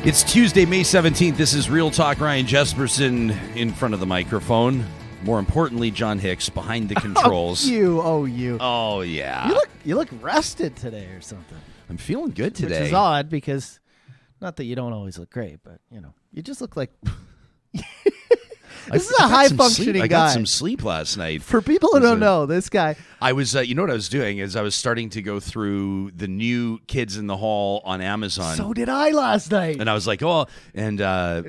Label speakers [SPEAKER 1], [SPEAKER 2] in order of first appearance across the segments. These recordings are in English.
[SPEAKER 1] It's Tuesday, May 17th. This is Real Talk. Ryan Jesperson in front of the microphone. More importantly, John Hicks behind the controls.
[SPEAKER 2] You.
[SPEAKER 1] Oh, yeah.
[SPEAKER 2] You look rested today or something.
[SPEAKER 1] I'm feeling good today.
[SPEAKER 2] Which is odd because, not that you don't always look great, but, you just look like... This is a high-functioning guy.
[SPEAKER 1] I got some sleep last night.
[SPEAKER 2] For people who don't know, this guy...
[SPEAKER 1] I was, you know what I was doing is I was starting to go through the new Kids in the Hall on Amazon.
[SPEAKER 2] So did I last night.
[SPEAKER 1] And I was like, and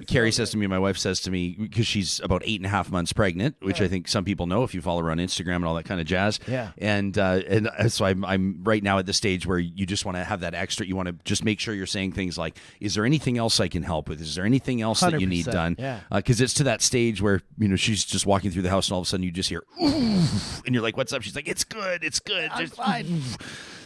[SPEAKER 1] Carrie says to me, my wife says to me, because she's about 8.5 months pregnant, which I think some people know if you follow her on Instagram and all that kind of jazz.
[SPEAKER 2] Yeah.
[SPEAKER 1] And so I'm right now at the stage where you just want to have that extra. You want to just make sure you're saying things like, is there anything else I can help with? Is there anything else that you need done?
[SPEAKER 2] Yeah.
[SPEAKER 1] Because it's to that stage where, she's just walking through the house and all of a sudden you just hear, oof, and you're like, what's up? She's like, it's good.
[SPEAKER 2] I'm fine.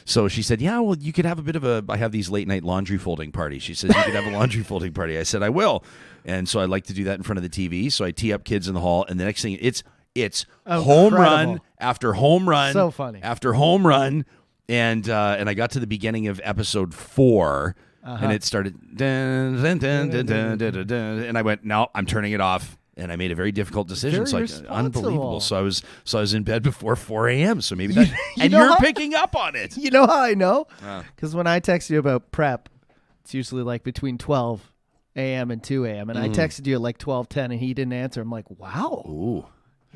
[SPEAKER 1] So she said, yeah, well, you could have a bit of I have these late night laundry folding parties. She says, you could have a laundry folding party. I said, I will. And so I like to do that in front of the TV. So I tee up Kids in the Hall. And the next thing, it's home run after home run.
[SPEAKER 2] So funny.
[SPEAKER 1] After home run. And I got to the beginning of episode 4. And it started, dun, dun, dun, dun, dun, dun, dun, dun, and I went, no, I'm turning it off. And I made a very difficult decision.
[SPEAKER 2] Very
[SPEAKER 1] it's like unbelievable. So I was in bed before 4 a.m. So maybe that, you're picking up on it.
[SPEAKER 2] You know how I know? Because when I text you about prep, it's usually like between 12 a.m. and 2 a.m. And I texted you at like 12:10 and he didn't answer. I'm like, wow.
[SPEAKER 1] Ooh.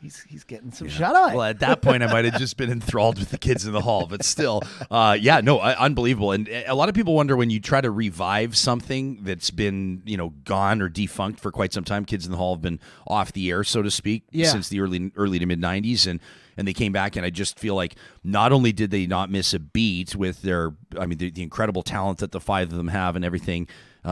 [SPEAKER 2] He's getting some shut-eye.
[SPEAKER 1] Well, at that point, I might have just been enthralled with the Kids in the Hall. But still, unbelievable. And a lot of people wonder when you try to revive something that's been, gone or defunct for quite some time. Kids in the Hall have been off the air, so to speak, since the early to mid-'90s. And they came back, and I just feel like not only did they not miss a beat with the incredible talent that the 5 of them have and everything.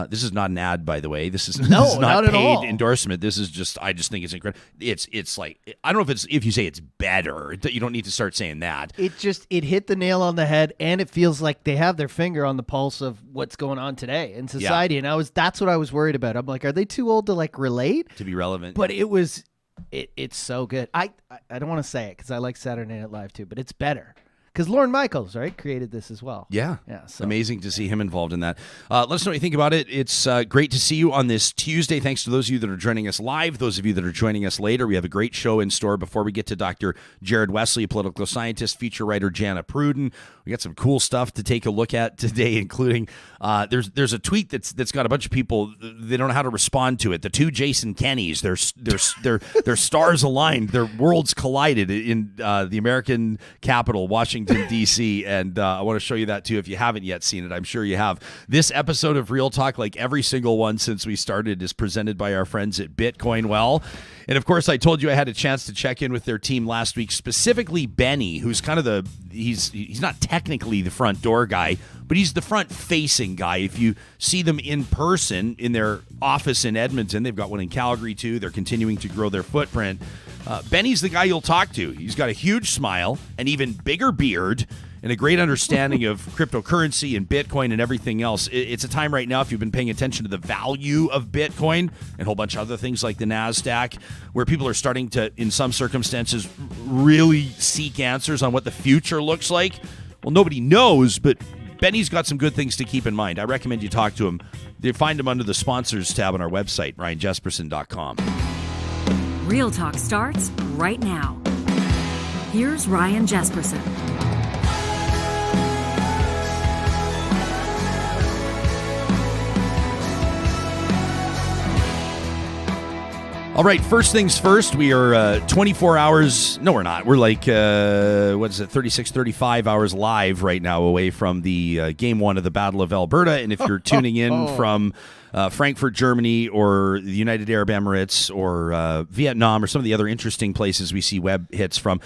[SPEAKER 1] This is not an ad, by the way. This is not paid endorsement. This is just, I just think it's incredible. It's like, I don't know if you say it's better, you don't need to start saying that.
[SPEAKER 2] It hit the nail on the head, and it feels like they have their finger on the pulse of what's going on today in society.
[SPEAKER 1] Yeah.
[SPEAKER 2] And that's what I was worried about. I'm like, are they too old to like relate?
[SPEAKER 1] To be relevant.
[SPEAKER 2] But it's so good. I don't want to say it because I like Saturday Night Live too, but it's better. Because Lorne Michaels, right, created this as well.
[SPEAKER 1] Yeah.
[SPEAKER 2] So.
[SPEAKER 1] Amazing to see him involved in that. Let us know what you think about it. It's great to see you on this Tuesday. Thanks to those of you that are joining us live, those of you that are joining us later. We have a great show in store before we get to Dr. Jared Wesley, a political scientist, feature writer Jana Pruden. We got some cool stuff to take a look at today, including there's a tweet that's got a bunch of people, they don't know how to respond to it. The 2 Jason Kennys, their stars aligned, their worlds collided in the American capital, Washington, D.C., and I want to show you that too if you haven't yet seen it. I'm sure you have. This episode of Real Talk, like every single one since we started, is presented by our friends at Bitcoin Well. And of course, I told you I had a chance to check in with their team last week, specifically Benny, who's kind of he's not technically the front door guy, but he's the front-facing guy. If you see them in person in their office in Edmonton, they've got one in Calgary too. They're continuing to grow their footprint. Benny's the guy you'll talk to. He's got a huge smile, an even bigger beard, and a great understanding of cryptocurrency and Bitcoin and everything else. It's a time right now, if you've been paying attention to the value of Bitcoin and a whole bunch of other things like the NASDAQ, where people are starting to, in some circumstances, really seek answers on what the future looks like. Well, nobody knows, but Benny's got some good things to keep in mind. I recommend you talk to him. You find him under the sponsors tab on our website, ryanjesperson.com.
[SPEAKER 3] Real Talk starts right now. Here's Ryan Jesperson.
[SPEAKER 1] All right, first things first, we are 24 hours, no we're not, we're like, 36, 35 hours live right now away from the Game 1 of the Battle of Alberta, and if you're tuning in from Frankfurt, Germany, or the United Arab Emirates, or Vietnam, or some of the other interesting places we see web hits from,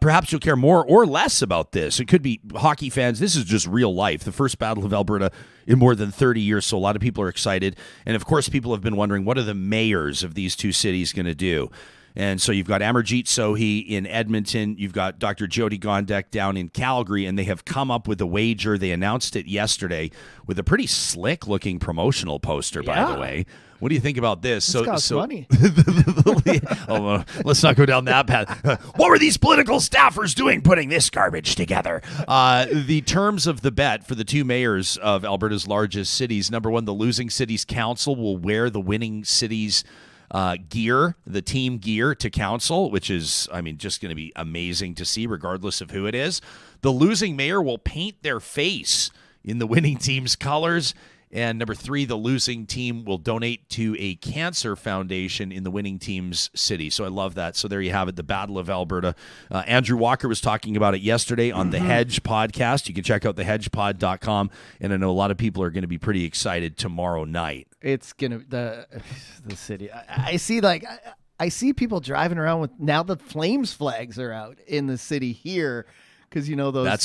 [SPEAKER 1] perhaps you'll care more or less about this. It could be hockey fans. This is just real life. The first Battle of Alberta in more than 30 years, so a lot of people are excited. And, of course, people have been wondering, what are the mayors of these two cities going to do? And so you've got Amarjeet Sohi in Edmonton. You've got Dr. Jody Gondek down in Calgary, and they have come up with a wager. They announced it yesterday with a pretty slick-looking promotional poster, by the way. What do you think about this?
[SPEAKER 2] This costs money.
[SPEAKER 1] Let's not go down that path. What were these political staffers doing putting this garbage together? The terms of the bet for the two mayors of Alberta's largest cities. Number one, the losing cities council will wear the winning cities' gear, the team gear to council, which is, just going to be amazing to see regardless of who it is. The losing mayor will paint their face in the winning team's colors. And number three, the losing team will donate to a cancer foundation in the winning team's city. So I love that. So there you have it, the Battle of Alberta. Andrew Walker was talking about it yesterday on the Hedge podcast. You can check out thehedgepod.com. And I know a lot of people are going to be pretty excited tomorrow night.
[SPEAKER 2] It's going to, the city. I see people driving around with, now the Flames flags are out in the city here. Because,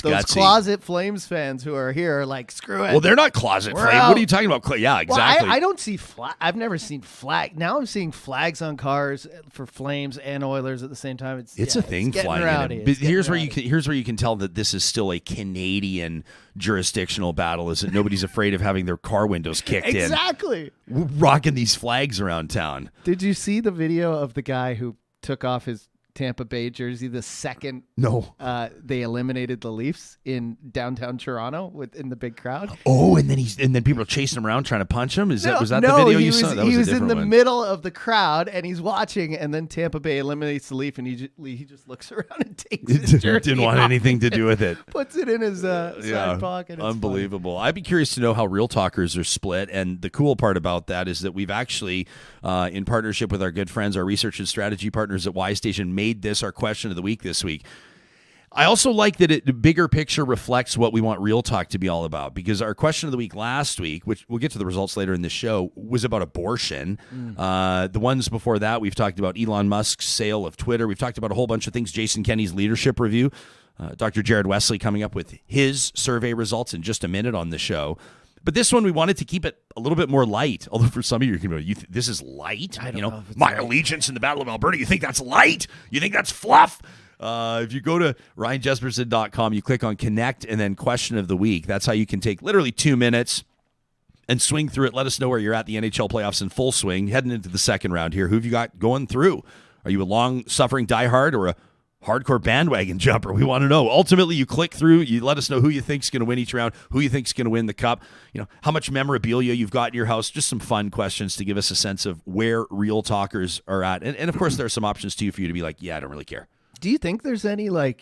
[SPEAKER 2] those closet Flames fans who are here are like, screw it.
[SPEAKER 1] Well, they're not closet Flames. What are you talking about? Yeah, exactly.
[SPEAKER 2] Well, I don't see I've never seen flag. Now I'm seeing flags on cars for Flames and Oilers at the same time.
[SPEAKER 1] It's a thing flying in. But here's where you can tell that this is still a Canadian jurisdictional battle, is that nobody's afraid of having their car windows kicked in.
[SPEAKER 2] Exactly.
[SPEAKER 1] Rocking these flags around town.
[SPEAKER 2] Did you see the video of the guy who took off his Tampa Bay jersey the second they eliminated the Leafs in downtown Toronto in the big crowd?
[SPEAKER 1] Oh, and then people are chasing him around trying to punch him. Was that the video you saw?
[SPEAKER 2] He was in the middle of the crowd and he's watching, and then Tampa Bay eliminates the Leaf, and he just looks around and takes his jersey.
[SPEAKER 1] Didn't want anything to do with it.
[SPEAKER 2] Puts it in his side pocket. It's
[SPEAKER 1] unbelievable. I'd be curious to know how Real Talkers are split, and the cool part about that is that we've actually, in partnership with our good friends, our research and strategy partners at Y Station, made this our question of the week this week. I also like that the bigger picture reflects what we want Real Talk to be all about, because our question of the week last week, which we'll get to the results later in the show, was about abortion. The ones before that, we've talked about Elon Musk's sale of Twitter. We've talked about a whole bunch of things. Jason Kenney's leadership review. Dr. Jared Wesley coming up with his survey results in just a minute on the show. But this one, we wanted to keep it a little bit more light. Although for some of you, this is light.
[SPEAKER 2] I don't know
[SPEAKER 1] my allegiance in the Battle of Alberta. You think that's light? You think that's fluff? If you go to ryanjesperson.com, you click on Connect and then Question of the Week. That's how you can take literally 2 minutes and swing through it. Let us know where you're at. The NHL playoffs in full swing, heading into the second round here. Who have you got going through? Are you a long-suffering diehard or a hardcore bandwagon jumper? We want to know. Ultimately, you click through, you let us know who you think's going to win each round, who you think's going to win the cup, how much memorabilia you've got in your house, just some fun questions to give us a sense of where Real Talkers are at. And of course, there are some options too for you to be like, yeah, I don't really care.
[SPEAKER 2] Do you think there's any proud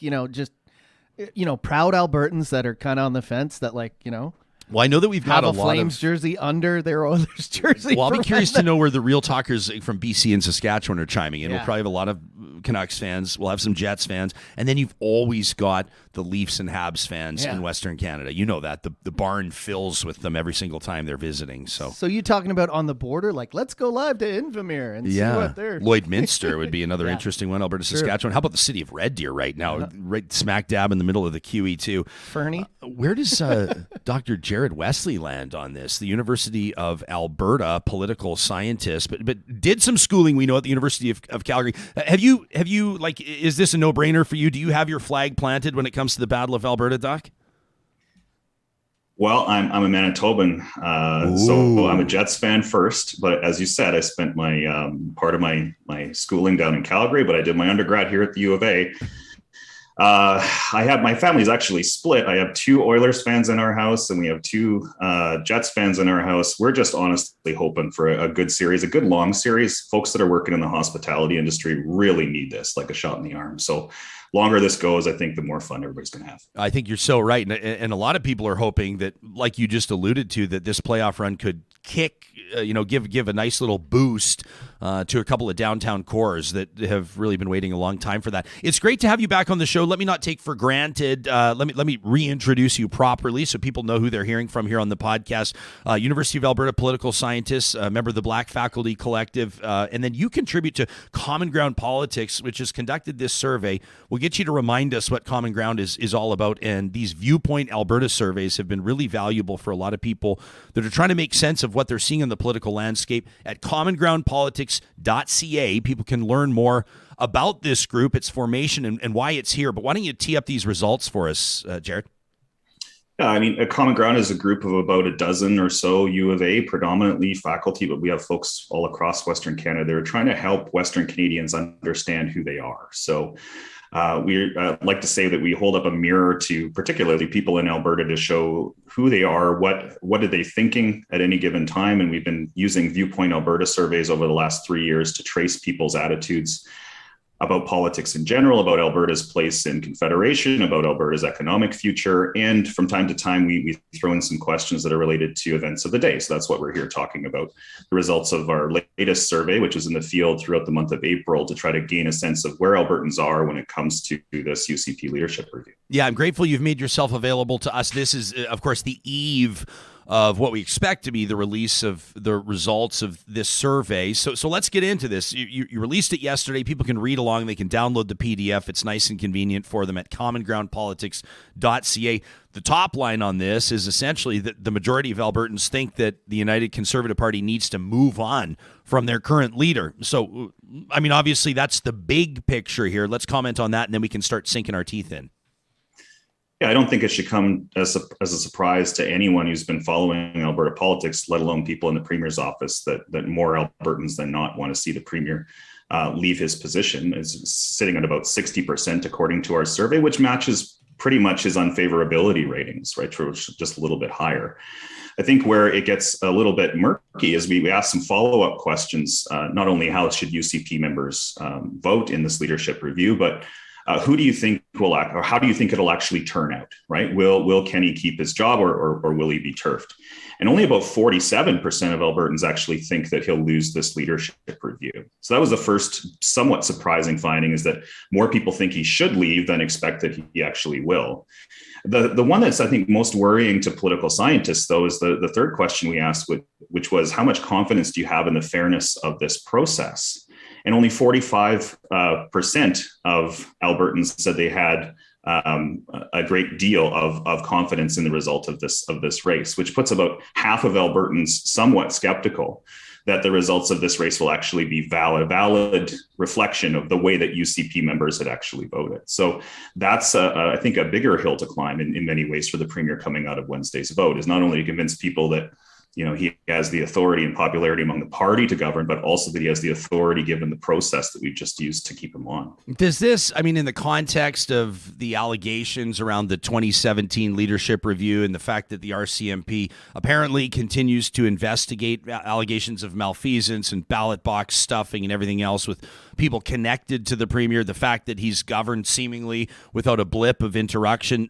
[SPEAKER 2] Albertans that are kind of on the fence that
[SPEAKER 1] Well, I know that we've got
[SPEAKER 2] have a Flames jersey under their Oilers jersey.
[SPEAKER 1] Well, I'll be curious to know where the Real Talkers from BC and Saskatchewan are chiming in.
[SPEAKER 2] Yeah.
[SPEAKER 1] We'll probably have a lot of Canucks fans. We'll have some Jets fans. And then you've always got the Leafs and Habs fans in Western Canada. You know that. The barn fills with them every single time they're visiting. So
[SPEAKER 2] you talking about on the border? Like, let's go live to Infamere and see what they're...
[SPEAKER 1] Lloydminster would be another interesting one. Alberta, Saskatchewan. How about the city of Red Deer right now? Right smack dab in the middle of the QE2.
[SPEAKER 2] Fernie?
[SPEAKER 1] Where does Dr. Jared Wesley land on this? The University of Alberta political scientist, but did some schooling, we know, at the University of Calgary. Have you is this a no-brainer for you? Do you have your flag planted when it comes to the Battle of Alberta, Doc?
[SPEAKER 4] Well, I'm a Manitoban, so I'm a Jets fan first. But as you said, I spent my part of my schooling down in Calgary, but I did my undergrad here at the U of A. My family's actually split. I have 2 Oilers fans in our house and we have 2 Jets fans in our house. We're just honestly hoping for a good series, a good long series. Folks that are working in the hospitality industry really need this, like a shot in the arm. So longer this goes, I think the more fun everybody's going to have. I
[SPEAKER 1] think you're so right. And a lot of people are hoping that, like you just alluded to, that this playoff run could kick, give a nice little boost to a couple of downtown cores that have really been waiting a long time for that. It's great to have you back on the show. Let me not take for granted. Let me reintroduce you properly so people know who they're hearing from here on the podcast. University of Alberta political scientist, member of the Black Faculty Collective, and then you contribute to Common Ground Politics, which has conducted this survey. We'll get you to remind us what Common Ground is all about, and these Viewpoint Alberta surveys have been really valuable for a lot of people that are trying to make sense of what they're seeing in the political landscape. At Common Ground Politics, albertapolitics.ca. People can learn more about this group, its formation, and why it's here. But why don't you tee up these results for us, Jared?
[SPEAKER 4] Yeah, I mean, a Common Ground is a group of about a dozen or so U of A, predominantly faculty, but we have folks all across Western Canada. They're trying to help Western Canadians understand who they are. So we like to say that we hold up a mirror to particularly people in Alberta to show who they are, what are they thinking at any given time. And we've been using Viewpoint Alberta surveys over the last 3 years to trace people's attitudes about politics in general, about Alberta's place in Confederation, about Alberta's economic future. And from time to time, we throw in some questions that are related to events of the day. So that's what we're here talking about. The results of our latest survey, which is in the field throughout the month of April, to try to gain a sense of where Albertans are when it comes to this UCP leadership review.
[SPEAKER 1] Yeah, I'm grateful you've made yourself available to us. This is, of course, the eve of what we expect to be the release of the results of this survey. So let's get into this. You released it yesterday. People can read along. They can download the PDF. It's nice and convenient for them at commongroundpolitics.ca. The top line on this is essentially that the majority of Albertans think that the United Conservative Party needs to move on from their current leader. So, I mean, obviously that's the big picture here. Let's comment on that, and then we can start sinking our teeth in.
[SPEAKER 4] Yeah, I don't think it should come as a surprise to anyone who's been following Alberta politics, let alone people in the Premier's office, that more Albertans than not want to see the Premier leave his position. It's sitting at about 60% according to our survey, which matches pretty much his unfavorability ratings, right? Just a little bit higher. I think where it gets a little bit murky is we ask some follow-up questions, not only how should UCP members vote in this leadership review, but who do you think will act, or how do you think it'll actually turn out, right? Will Kenney keep his job or will he be turfed? And only about 47% of Albertans actually think that he'll lose this leadership review. So that was the first somewhat surprising finding, is that more people think he should leave than expect that he actually will. The one that's, I think, most worrying to political scientists, though, is the third question we asked, which was, how much confidence do you have in the fairness of this process? And only 45% of Albertans said they had a great deal of confidence in the result of this race, which puts about half of Albertans somewhat skeptical that the results of this race will actually be valid reflection of the way that UCP members had actually voted. So that's, I think, a bigger hill to climb in many ways for the Premier coming out of Wednesday's vote, is not only to convince people that he has the authority and popularity among the party to govern, but also that he has the authority given the process that we've just used to keep him on.
[SPEAKER 1] Does this, I mean, in the context of the allegations around the 2017 leadership review and the fact that the RCMP apparently continues to investigate allegations of malfeasance and ballot box stuffing and everything else with people connected to the Premier, the fact that he's governed seemingly without a blip of interruption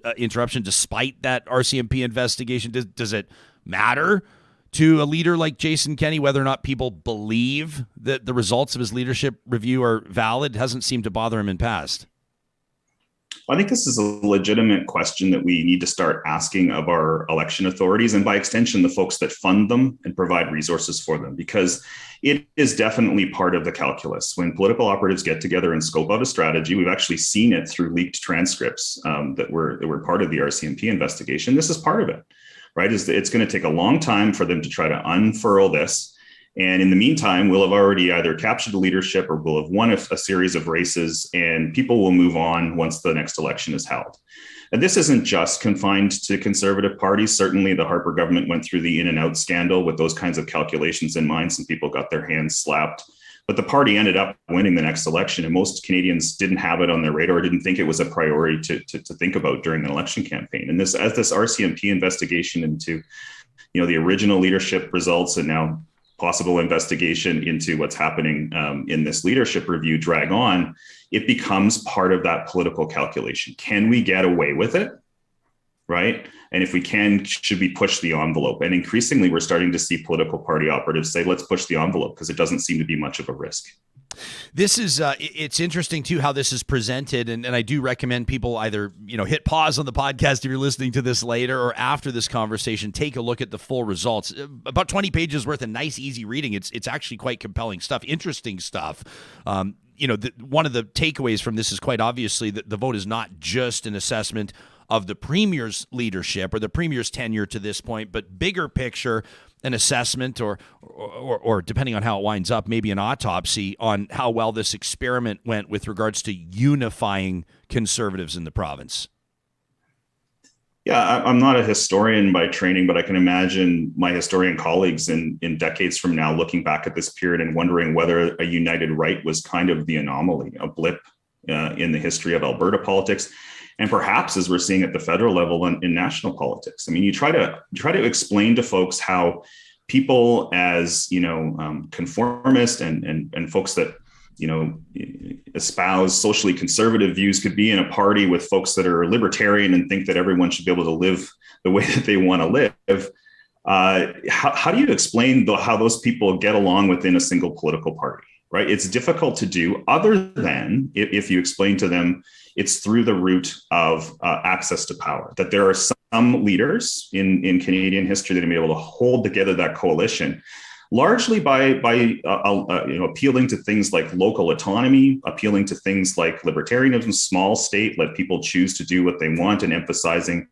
[SPEAKER 1] despite that RCMP investigation, does it matter to a leader like Jason Kenney whether or not people believe that the results of his leadership review are valid? It hasn't seemed to bother him in past.
[SPEAKER 4] I think this is a legitimate question that we need to start asking of our election authorities, and by extension, the folks that fund them and provide resources for them, because it is definitely part of the calculus. When political operatives get together and scope out a strategy, we've actually seen it through leaked transcripts that were part of the RCMP investigation. This is part of it. Right, it's going to take a long time for them to try to unfurl this. And in the meantime, we'll have already either captured the leadership or we'll have won a series of races, and people will move on once the next election is held. And this isn't just confined to Conservative parties. Certainly the Harper government went through the in and out scandal with those kinds of calculations in mind. Some people got their hands slapped. But the party ended up winning the next election, and most Canadians didn't have it on their radar, didn't think it was a priority to think about during an election campaign. And this RCMP investigation into, the original leadership results, and now possible investigation into what's happening in this leadership review drag on, it becomes part of that political calculation. Can we get away with it? Right? And if we can, should we push the envelope? And increasingly, we're starting to see political party operatives say, let's push the envelope, because it doesn't seem to be much of a risk.
[SPEAKER 1] This is, it's interesting too, how this is presented. And I do recommend people either, hit pause on the podcast if you're listening to this later, or after this conversation, take a look at the full results. About 20 pages worth of nice, easy reading. It's actually quite compelling stuff, interesting stuff. One of the takeaways from this is quite obviously that the vote is not just an assessment of the Premier's leadership or the Premier's tenure to this point, but bigger picture, an assessment or or depending on how it winds up, maybe an autopsy on how well this experiment went with regards to unifying Conservatives in the province?
[SPEAKER 4] Yeah, I'm not a historian by training, but I can imagine my historian colleagues in decades from now looking back at this period and wondering whether a united right was kind of the anomaly, a blip in the history of Alberta politics, and perhaps as we're seeing at the federal level in national politics. I mean, you try to explain to folks how people as conformist and folks that espouse socially conservative views could be in a party with folks that are libertarian and think that everyone should be able to live the way that they want to live. How do you explain how those people get along within a single political party, right? It's difficult to do, other than if you explain to them it's through the route of access to power, that there are some leaders in Canadian history that have been able to hold together that coalition, largely by appealing to things like local autonomy, appealing to things like libertarianism, small state, let people choose to do what they want, and emphasizing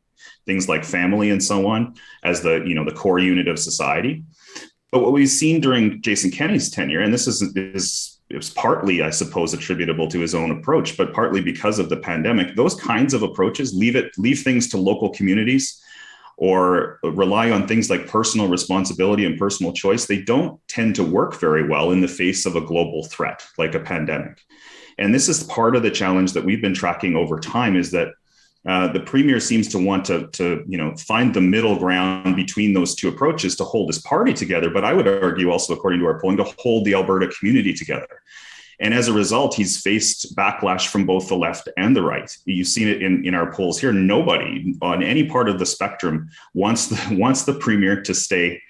[SPEAKER 4] things like family and so on as the core unit of society. But what we've seen during Jason Kenney's tenure, and this it was partly, I suppose, attributable to his own approach, but partly because of the pandemic, those kinds of approaches leave things to local communities or rely on things like personal responsibility and personal choice. They don't tend to work very well in the face of a global threat like a pandemic. And this is part of the challenge that we've been tracking over time, is that the premier seems to want to find the middle ground between those two approaches to hold his party together. But I would argue also, according to our polling, to hold the Alberta community together. And as a result, he's faced backlash from both the left and the right. You've seen it in our polls here. Nobody on any part of the spectrum wants the premier to stay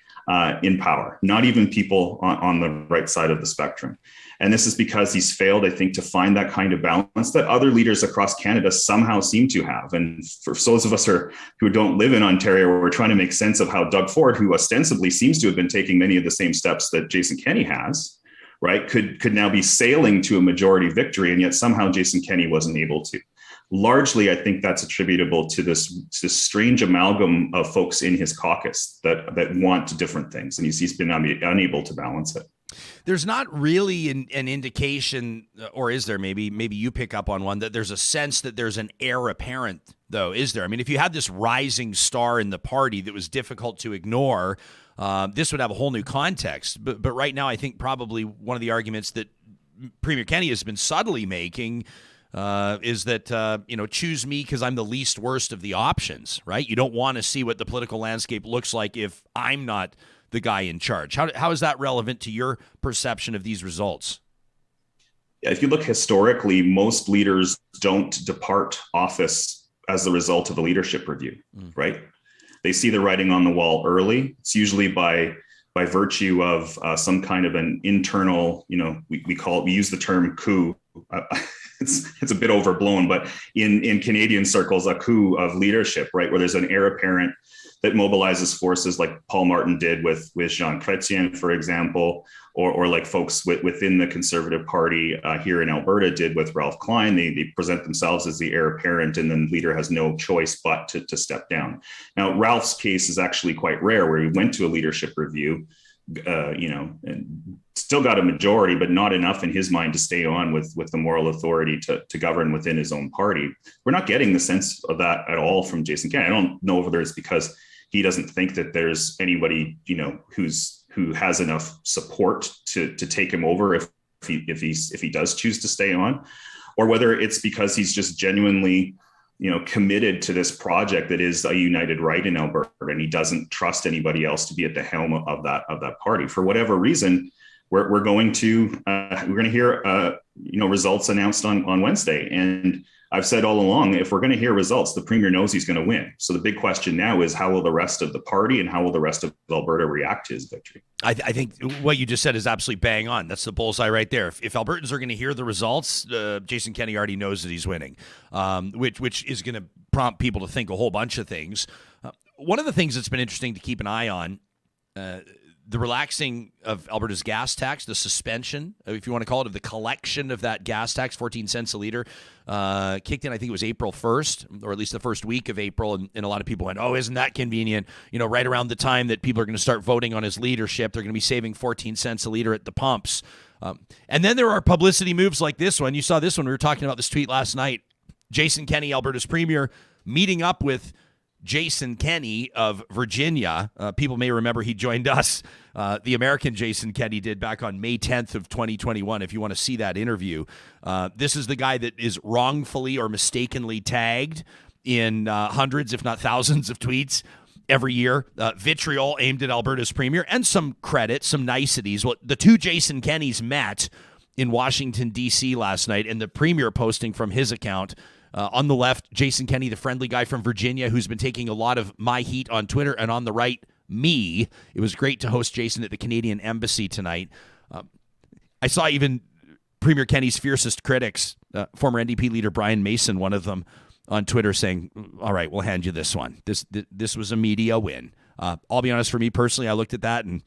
[SPEAKER 4] in power, not even people on the right side of the spectrum. And this is because he's failed, I think, to find that kind of balance that other leaders across Canada somehow seem to have. And for those of us who don't live in Ontario, we're trying to make sense of how Doug Ford, who ostensibly seems to have been taking many of the same steps that Jason Kenney has, right, could now be sailing to a majority victory, and yet somehow Jason Kenney wasn't able to. Largely, I think that's attributable to this strange amalgam of folks in his caucus that want different things, and he's been unable to balance it.
[SPEAKER 1] There's not really an indication, or is there? Maybe you pick up on one, that there's a sense that there's an heir apparent, though, is there? I mean, if you had this rising star in the party that was difficult to ignore, this would have a whole new context. But right now, I think probably one of the arguments that Premier Kenney has been subtly making is that, choose me because I'm the least worst of the options, right? You don't want to see what the political landscape looks like if I'm not the guy in charge. How is that relevant to your perception of these results?
[SPEAKER 4] Yeah, if you look historically, most leaders don't depart office as the result of a leadership review, right? They see the writing on the wall early. It's usually by virtue of some kind of an internal, we use the term coup. It's a bit overblown, but in Canadian circles, a coup of leadership, right? Where there's an heir apparent that mobilizes forces like Paul Martin did with Jean Chrétien, for example, or like folks within the Conservative Party here in Alberta did with Ralph Klein. They present themselves as the heir apparent, and then the leader has no choice but to step down. Now, Ralph's case is actually quite rare, where he went to a leadership review, and still got a majority, but not enough in his mind to stay on with the moral authority to govern within his own party. We're not getting the sense of that at all from Jason Kenney. I don't know whether it's because he doesn't think that there's anybody, who has enough support to take him over if he does choose to stay on, or whether it's because he's just genuinely, committed to this project that is a united right in Alberta, and he doesn't trust anybody else to be at the helm of that party. For whatever reason, we're going to hear results announced on Wednesday. And I've said all along, if we're going to hear results, the premier knows he's going to win. So the big question now is, how will the rest of the party and how will the rest of Alberta react to his victory?
[SPEAKER 1] I think what you just said is absolutely bang on. That's the bullseye right there. If Albertans are going to hear the results, Jason Kenney already knows that he's winning, which is going to prompt people to think a whole bunch of things. One of the things that's been interesting to keep an eye on the relaxing of Alberta's gas tax, the suspension, if you want to call it, of the collection of that gas tax, 14 cents a liter, kicked in, I think it was April 1st, or at least the first week of April. And a lot of people went, oh, isn't that convenient? Right around the time that people are going to start voting on his leadership, they're going to be saving 14 cents a liter at the pumps. And then there are publicity moves like this one. You saw this one. We were talking about this tweet last night. Jason Kenney, Alberta's premier, meeting up with Jason Kenney of Virginia. People may remember he joined us, the American Jason Kenney did back on May 10th of 2021, if you want to see that interview. This is the guy that is wrongfully or mistakenly tagged in hundreds, if not thousands of tweets every year. Vitriol aimed at Alberta's premier, and some credit, some niceties. Well, the two Jason Kenneys met in Washington, D.C. last night, and the premier posting from his account. On the left, Jason Kenney, the friendly guy from Virginia who's been taking a lot of my heat on Twitter, and on the right, me. It was great to host Jason at the Canadian Embassy tonight. I saw even Premier Kenney's fiercest critics, former NDP leader Brian Mason, one of them, on Twitter saying, all right, we'll hand you this one. This was a media win. I'll be honest, for me personally, I looked at that and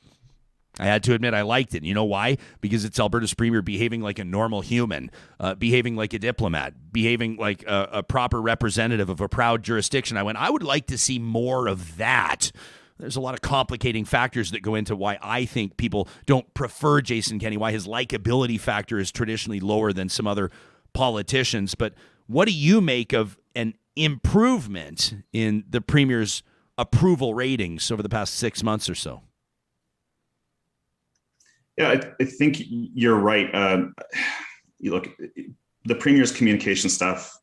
[SPEAKER 1] I had to admit I liked it. You know why? Because it's Alberta's premier behaving like a normal human, behaving like a diplomat, behaving like a proper representative of a proud jurisdiction. I went, I would like to see more of that. There's a lot of complicating factors that go into why I think people don't prefer Jason Kenney, why his likability factor is traditionally lower than some other politicians. But what do you make of an improvement in the premier's approval ratings over the past 6 months or so?
[SPEAKER 4] Yeah, I think you're right. You look, the premier's communication staff,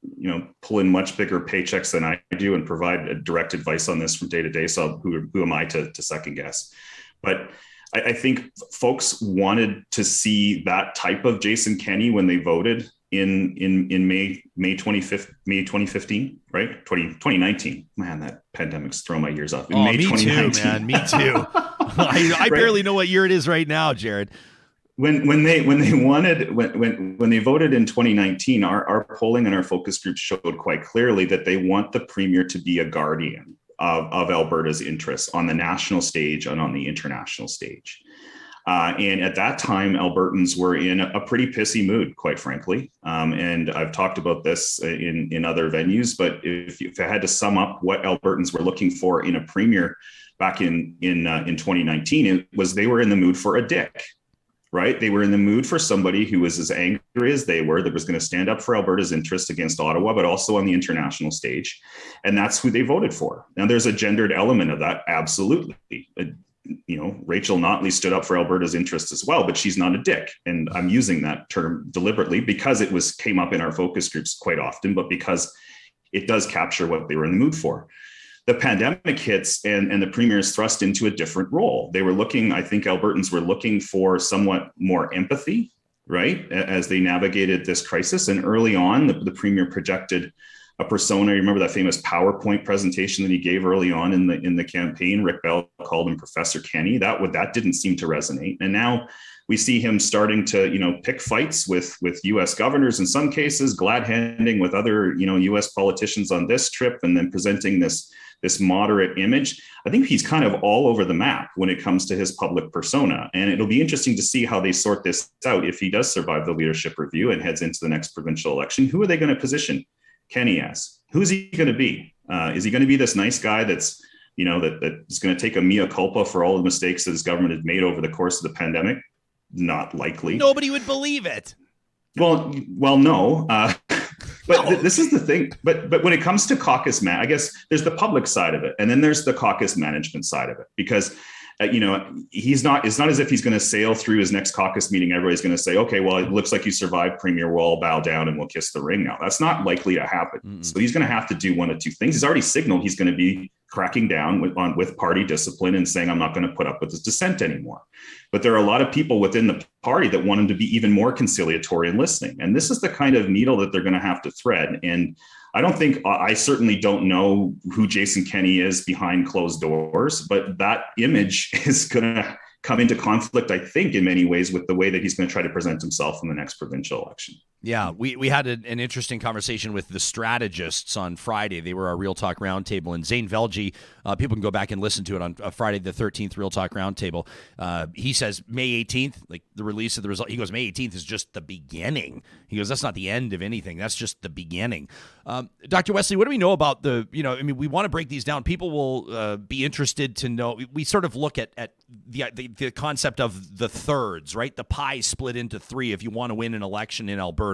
[SPEAKER 4] pull in much bigger paychecks than I do and provide direct advice on this from day to day. So who am I to second guess? But I think folks wanted to see that type of Jason Kenney when they voted in May 2015, right? 2019. Man, that pandemic's thrown my years off.
[SPEAKER 1] In May 2019. Too, man. Me too. I
[SPEAKER 4] right?
[SPEAKER 1] barely know what year it is right now, Jared.
[SPEAKER 4] When they voted in 2019, our polling and our focus group showed quite clearly that they want the premier to be a guardian of Alberta's interests on the national stage and on the international stage. And at that time, Albertans were in a pretty pissy mood, quite frankly. And I've talked about this in other venues, but if I had to sum up what Albertans were looking for in a premier back in 2019, it was they were in the mood for a dick, right? They were in the mood for somebody who was as angry as they were, that was going to stand up for Alberta's interests against Ottawa, but also on the international stage. And that's who they voted for. Now, there's a gendered element of that, absolutely. Rachel Notley stood up for Alberta's interests as well, but she's not a dick. And I'm using that term deliberately because it came up in our focus groups quite often, but because it does capture what they were in the mood for. The pandemic hits and the premier is thrust into a different role. I think Albertans were looking for somewhat more empathy, right, as they navigated this crisis. And early on, the premier projected a persona. You remember that famous PowerPoint presentation that he gave early on in the campaign? Rick Bell called him Professor Kenney. That didn't seem to resonate. And now we see him starting to, pick fights with U.S. governors in some cases, glad handing with other, U.S. politicians on this trip, and then presenting this moderate image. I think he's kind of all over the map when it comes to his public persona. And it'll be interesting to see how they sort this out if he does survive the leadership review and heads into the next provincial election. Who are they going to position Kenney as? Who's he going to be? Is he going to be this nice guy that's, that is going to take a mea culpa for all the mistakes that his government has made over the course of the pandemic? Not likely.
[SPEAKER 1] Nobody would believe it.
[SPEAKER 4] Well, no. But this is the thing. But when it comes to caucus I guess there's the public side of it, and then there's the caucus management side of it, because it's not as if he's going to sail through his next caucus meeting. Everybody's going to say, okay, well, it looks like you survived, Premier. We'll all bow down and we'll kiss the ring now. That's not likely to happen. Mm-hmm. So he's going to have to do one of two things. He's already signaled he's going to be cracking down with party discipline and saying, I'm not going to put up with this dissent anymore. But there are a lot of people within the party that want him to be even more conciliatory and listening. And this is the kind of needle that they're going to have to thread. And I certainly don't know who Jason Kenney is behind closed doors, but that image is going to come into conflict, I think, in many ways with the way that he's going to try to present himself in the next provincial election.
[SPEAKER 1] Yeah, we had an interesting conversation with the strategists on Friday. They were our Real Talk Roundtable, and Zane Velji, people can go back and listen to it on Friday the 13th Real Talk Roundtable. He says May 18th, like the release of the result, he goes, May 18th is just the beginning. He goes, that's not the end of anything. That's just the beginning. Dr. Wesley, what do we know about we want to break these down. People will be interested to know. We sort of look at the concept of the thirds, right? The pie split into three. If you want to win an election in Alberta,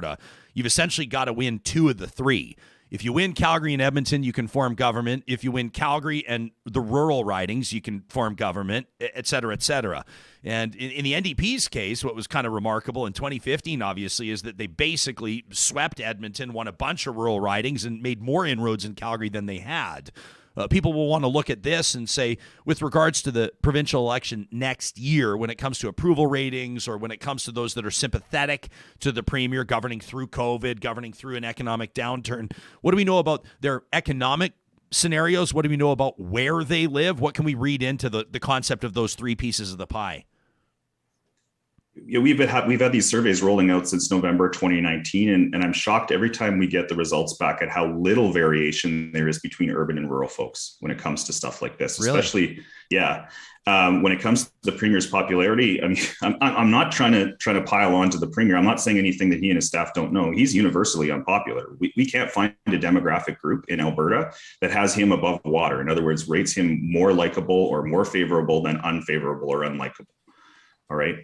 [SPEAKER 1] you've essentially got to win two of the three. If you win Calgary and Edmonton, you can form government. If you win Calgary and the rural ridings, you can form government, et cetera, et cetera. And in the NDP's case, what was kind of remarkable in 2015, obviously, is that they basically swept Edmonton, won a bunch of rural ridings, and made more inroads in Calgary than they had. People will want to look at this and say, with regards to the provincial election next year, when it comes to approval ratings or when it comes to those that are sympathetic to the premier governing through COVID, governing through an economic downturn, what do we know about their economic scenarios? What do we know about where they live? What can we read into the concept of those three pieces of the pie?
[SPEAKER 4] Yeah, we've had these surveys rolling out since November 2019, and I'm shocked every time we get the results back at how little variation there is between urban and rural folks when it comes to stuff like this.
[SPEAKER 1] Really?
[SPEAKER 4] Especially, when it comes to the premier's popularity. I mean, I'm not trying to pile on to the premier. I'm not saying anything that he and his staff don't know. He's universally unpopular. We can't find a demographic group in Alberta that has him above water. In other words, rates him more likable or more favorable than unfavorable or unlikable. All right.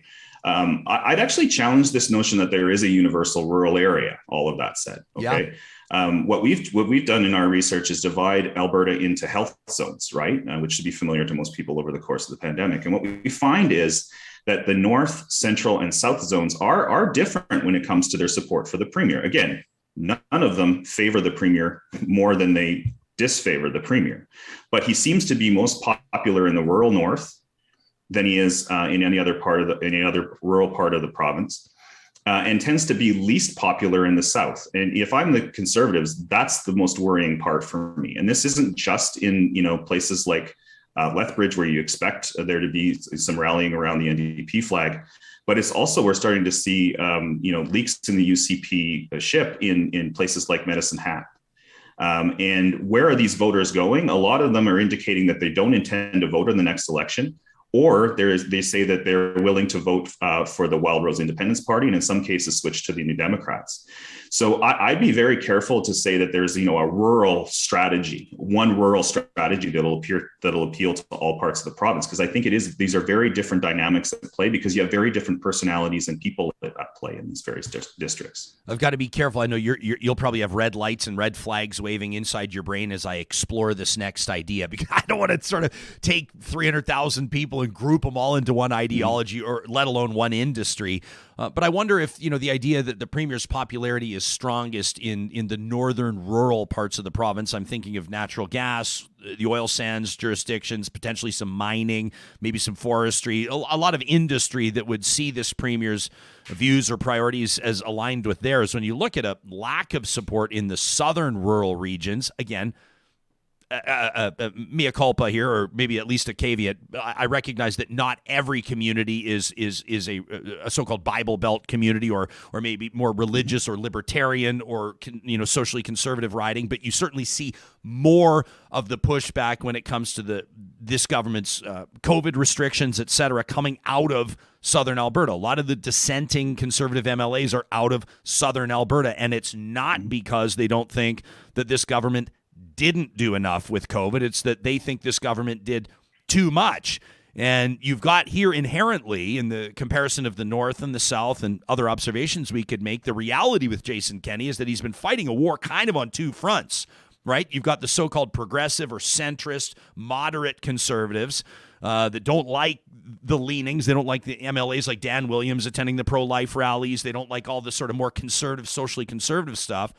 [SPEAKER 4] I'd actually challenge this notion that there is a universal rural area. All of that said, okay. Yeah. What we've done in our research is divide Alberta into health zones, right? Which should be familiar to most people over the course of the pandemic. And what we find is that the north, central, and south zones are different when it comes to their support for the premier. Again, none of them favor the premier more than they disfavor the premier, but he seems to be most popular in the rural north than he is in any other rural part of the province, and tends to be least popular in the south. And if I'm the Conservatives, that's the most worrying part for me. And this isn't just in places like Lethbridge, where you expect there to be some rallying around the NDP flag, but it's also, we're starting to see leaks in the UCP ship in places like Medicine Hat. And where are these voters going? A lot of them are indicating that they don't intend to vote in the next election, or they say that they're willing to vote for the Wild Rose Independence Party, and in some cases switch to the New Democrats. So I'd be very careful to say that there's a rural strategy, one rural strategy that'll appeal to all parts of the province, because I think these are very different dynamics at play, because you have very different personalities and people at play in these various districts.
[SPEAKER 1] I've got to be careful. I know you'll probably have red lights and red flags waving inside your brain as I explore this next idea, because I don't want to sort of take 300,000 people and group them all into one ideology, or let alone one industry. But I wonder if, the idea that the premier's popularity is strongest in the northern rural parts of the province. I'm thinking of natural gas, the oil sands jurisdictions, potentially some mining, maybe some forestry, a lot of industry that would see this premier's views or priorities as aligned with theirs. When you look at a lack of support in the southern rural regions, again, mea culpa here, or maybe at least a caveat. I recognize that not every community is a so-called Bible Belt community, or maybe more religious or libertarian or socially conservative riding, but you certainly see more of the pushback when it comes to this government's COVID restrictions, et cetera, coming out of southern Alberta. A lot of the dissenting conservative MLAs are out of southern Alberta, and it's not because they don't think that this government didn't do enough with COVID. It's that they think this government did too much. And you've got here inherently, in the comparison of the North and the South and other observations we could make, the reality with Jason Kenney is that he's been fighting a war kind of on two fronts, right? You've got the so-called progressive or centrist, moderate conservatives that don't like the leanings. They don't like the MLAs like Dan Williams attending the pro-life rallies. They don't like all this sort of more conservative, socially conservative stuff.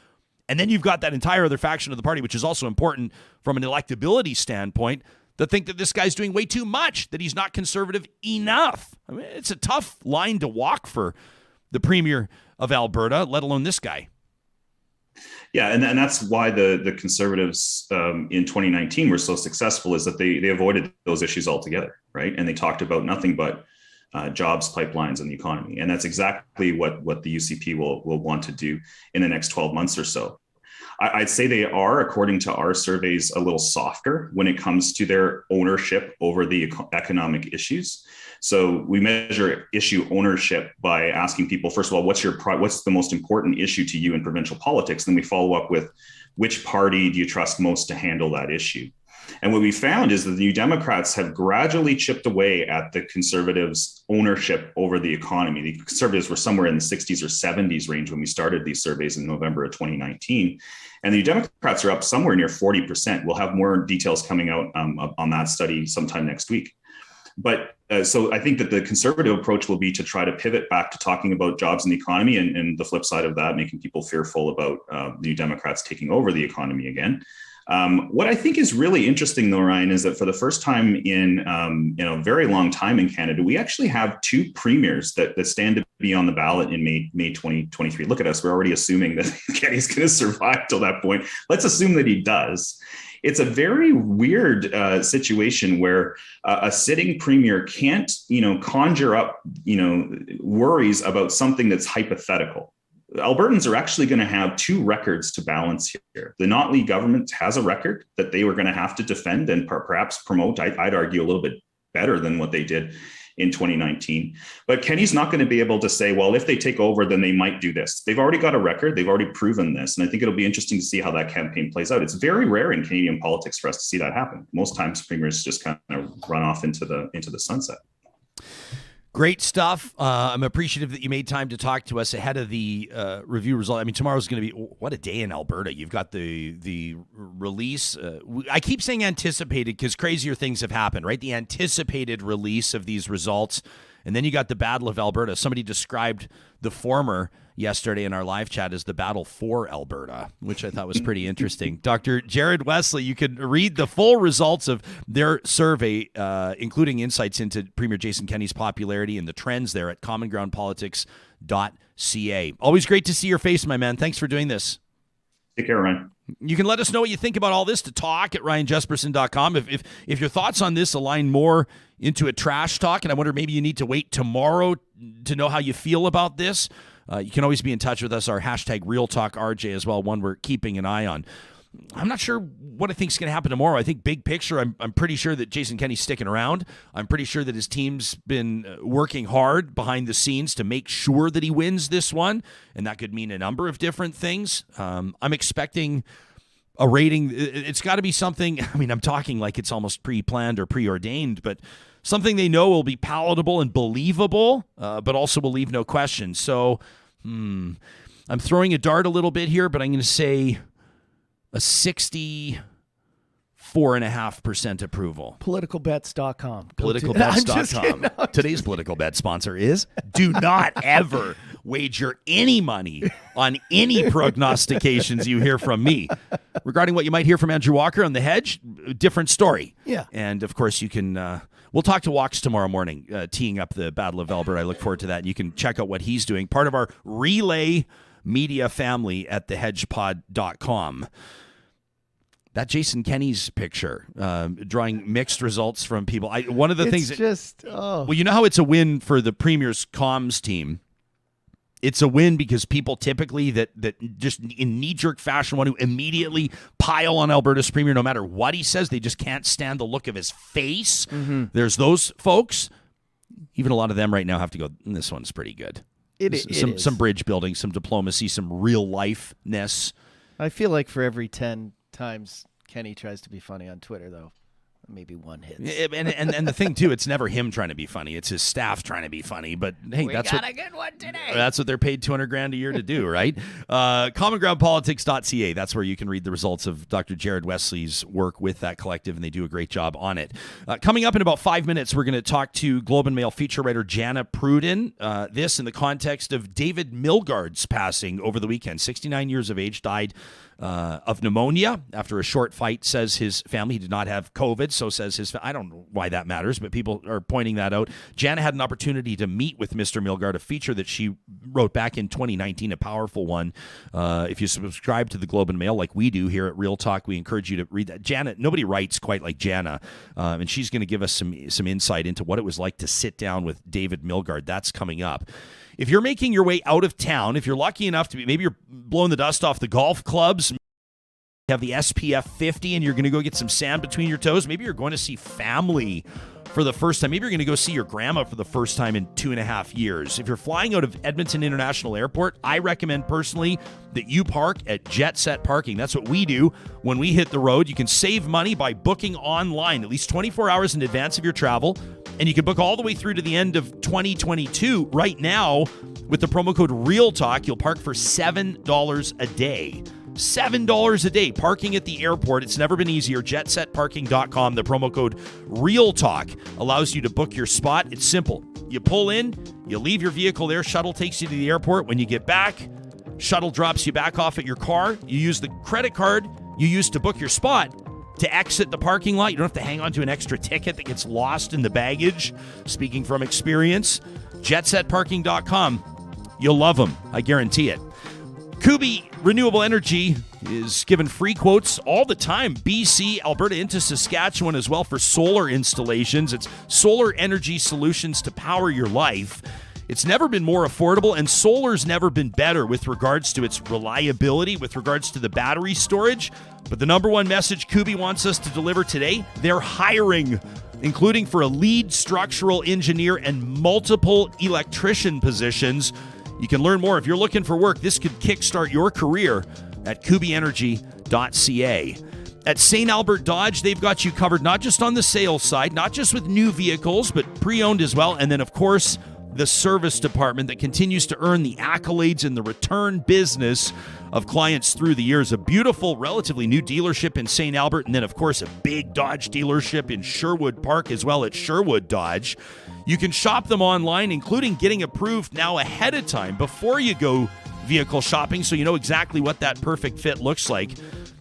[SPEAKER 1] And then you've got that entire other faction of the party, which is also important from an electability standpoint, that think that this guy's doing way too much, that he's not conservative enough. I mean, it's a tough line to walk for the premier of Alberta, let alone this guy.
[SPEAKER 4] Yeah, and that's why the Conservatives in 2019 were so successful, is that they avoided those issues altogether, right? And they talked about nothing but jobs pipelines in the economy. And that's exactly what the UCP will want to do in the next 12 months or so. I'd say they are, according to our surveys, a little softer when it comes to their ownership over the economic issues. So we measure issue ownership by asking people, first of all, what's the most important issue to you in provincial politics? Then we follow up with, which party do you trust most to handle that issue? And what we found is that the New Democrats have gradually chipped away at the Conservatives' ownership over the economy. The Conservatives were somewhere in the 60s or 70s range when we started these surveys in November of 2019. And the New Democrats are up somewhere near 40%. We'll have more details coming out on that study sometime next week. But so I think that the Conservative approach will be to try to pivot back to talking about jobs in the economy, and the flip side of that, making people fearful about the New Democrats taking over the economy again. What I think is really interesting, though, Ryan, is that for the first time in a very long time in Canada, we actually have two premiers that stand to be on the ballot in May 2023. Look at us. We're already assuming that Kenney's going to survive till that point. Let's assume that he does. It's a very weird situation where a sitting premier can't, conjure up, worries about something that's hypothetical. Albertans are actually going to have two records to balance here. The Notley government has a record that they were going to have to defend and perhaps promote, I'd argue, a little bit better than what they did in 2019. But Kenney's not going to be able to say, well, if they take over, then they might do this. They've already got a record. They've already proven this. And I think it'll be interesting to see how that campaign plays out. It's very rare in Canadian politics for us to see that happen. Most times premiers just kind of run off into the sunset.
[SPEAKER 1] Great stuff. I'm appreciative that you made time to talk to us ahead of the review result. I mean, tomorrow's going to be, what a day in Alberta. You've got the release. I keep saying anticipated because crazier things have happened, right? The anticipated release of these results. And then you got the Battle of Alberta. Somebody described the former yesterday in our live chat as the Battle for Alberta, which I thought was pretty interesting. Dr. Jared Wesley, you can read the full results of their survey, including insights into Premier Jason Kenney's popularity and the trends there at commongroundpolitics.ca. Always great to see your face, my man. Thanks for doing this.
[SPEAKER 4] Take care, Ryan.
[SPEAKER 1] You can let us know what you think about all this to talk at ryanjesperson.com. If your thoughts on this align more into a trash talk, and I wonder maybe you need to wait tomorrow to know how you feel about this, you can always be in touch with us, our hashtag RealTalkRJ as well, one we're keeping an eye on. I'm not sure what I think is going to happen tomorrow. I think big picture, I'm pretty sure that Jason Kenney's sticking around. I'm pretty sure that his team's been working hard behind the scenes to make sure that he wins this one, and that could mean a number of different things. I'm expecting a rating. It's got to be something, I mean, I'm talking like it's almost pre-planned or preordained, but something they know will be palatable and believable, but also will leave no question. So I'm throwing a dart a little bit here, but I'm going to say a 64.5% approval.
[SPEAKER 2] Politicalbets.com.
[SPEAKER 1] Politicalbets.com. Today's political bet sponsor is do not ever wager any money on any prognostications you hear from me. Regarding what you might hear from Andrew Walker on The Hedge, different story.
[SPEAKER 2] Yeah.
[SPEAKER 1] And, of course, you can we'll talk to Walks tomorrow morning, teeing up the Battle of Alberta. I look forward to that. You can check out what he's doing. Part of our Relay media family at thehedgepod.com. That Jason Kenney's picture, drawing mixed results from people. One of the things well, you know how it's a win for the Premier's comms team. It's a win because people typically that just in knee-jerk fashion want to immediately pile on Alberta's Premier no matter what he says. They just can't stand the look of his face. Mm-hmm. There's those folks. Even a lot of them right now have to go, this one's pretty good. Some bridge building, some diplomacy, some real lifeness.
[SPEAKER 2] I feel like for every 10 times Kenney tries to be funny on Twitter, though, maybe one hits.
[SPEAKER 1] And the thing too, it's never him trying to be funny; it's his staff trying to be funny. But hey, that's a good one today. That's what they're paid $200,000 a year to do, right? Commongroundpolitics.ca. That's where you can read the results of Dr. Jared Wesley's work with that collective, and they do a great job on it. Coming up in about 5 minutes, we're going to talk to Globe and Mail feature writer Jana Pruden. This in the context of David Milgaard's passing over the weekend. 69 years of age, died of pneumonia after a short fight. Says his family did not have COVID. So says his. I don't know why that matters, but people are pointing that out. Jana had an opportunity to meet with Mr. Milgaard, a feature that she wrote back in 2019, a powerful one. If you subscribe to the Globe and Mail like we do here at Real Talk, we encourage you to read that. Jana, nobody writes quite like Jana, and she's going to give us some insight into what it was like to sit down with David Milgaard. That's coming up. If you're making your way out of town, if you're lucky enough to be, maybe you're blowing the dust off the golf clubs, you have the SPF 50 and you're going to go get some sand between your toes. Maybe you're going to see family for the first time. Maybe you're going to go see your grandma for the first time in 2.5 years. If you're flying out of Edmonton International Airport, I recommend personally that you park at Jet Set Parking. That's what we do when we hit the road. You can save money by booking online at least 24 hours in advance of your travel, and you can book all the way through to the end of 2022. Right now, with the promo code REALTALK, you'll park for $7 a day. $7 a day parking at the airport. It's never been easier. JetSetParking.com. The promo code REALTALK allows you to book your spot. It's simple. You pull in, you leave your vehicle there, shuttle takes you to the airport. When you get back, shuttle drops you back off at your car. You use the credit card you used to book your spot to exit the parking lot. You don't have to hang on to an extra ticket that gets lost in the baggage. Speaking from experience, JetSetParking.com. You'll love them. I guarantee it. Kubi Renewable Energy is giving free quotes all the time. BC, Alberta into Saskatchewan as well for solar installations. It's solar energy solutions to power your life. It's never been more affordable, and solar's never been better with regards to its reliability, with regards to the battery storage. But the number one message Kubi wants us to deliver today, they're hiring, including for a lead structural engineer and multiple electrician positions. You can learn more if you're looking for work. This could kickstart your career at kubienergy.ca. At St. Albert Dodge, they've got you covered not just on the sales side, not just with new vehicles, but pre-owned as well. And then, of course, the service department that continues to earn the accolades in the return business of clients through the years. A beautiful, relatively new dealership in St. Albert, and then, of course, a big Dodge dealership in Sherwood Park as well at Sherwood Dodge. You can shop them online, including getting approved now ahead of time before you go vehicle shopping, so you know exactly what that perfect fit looks like.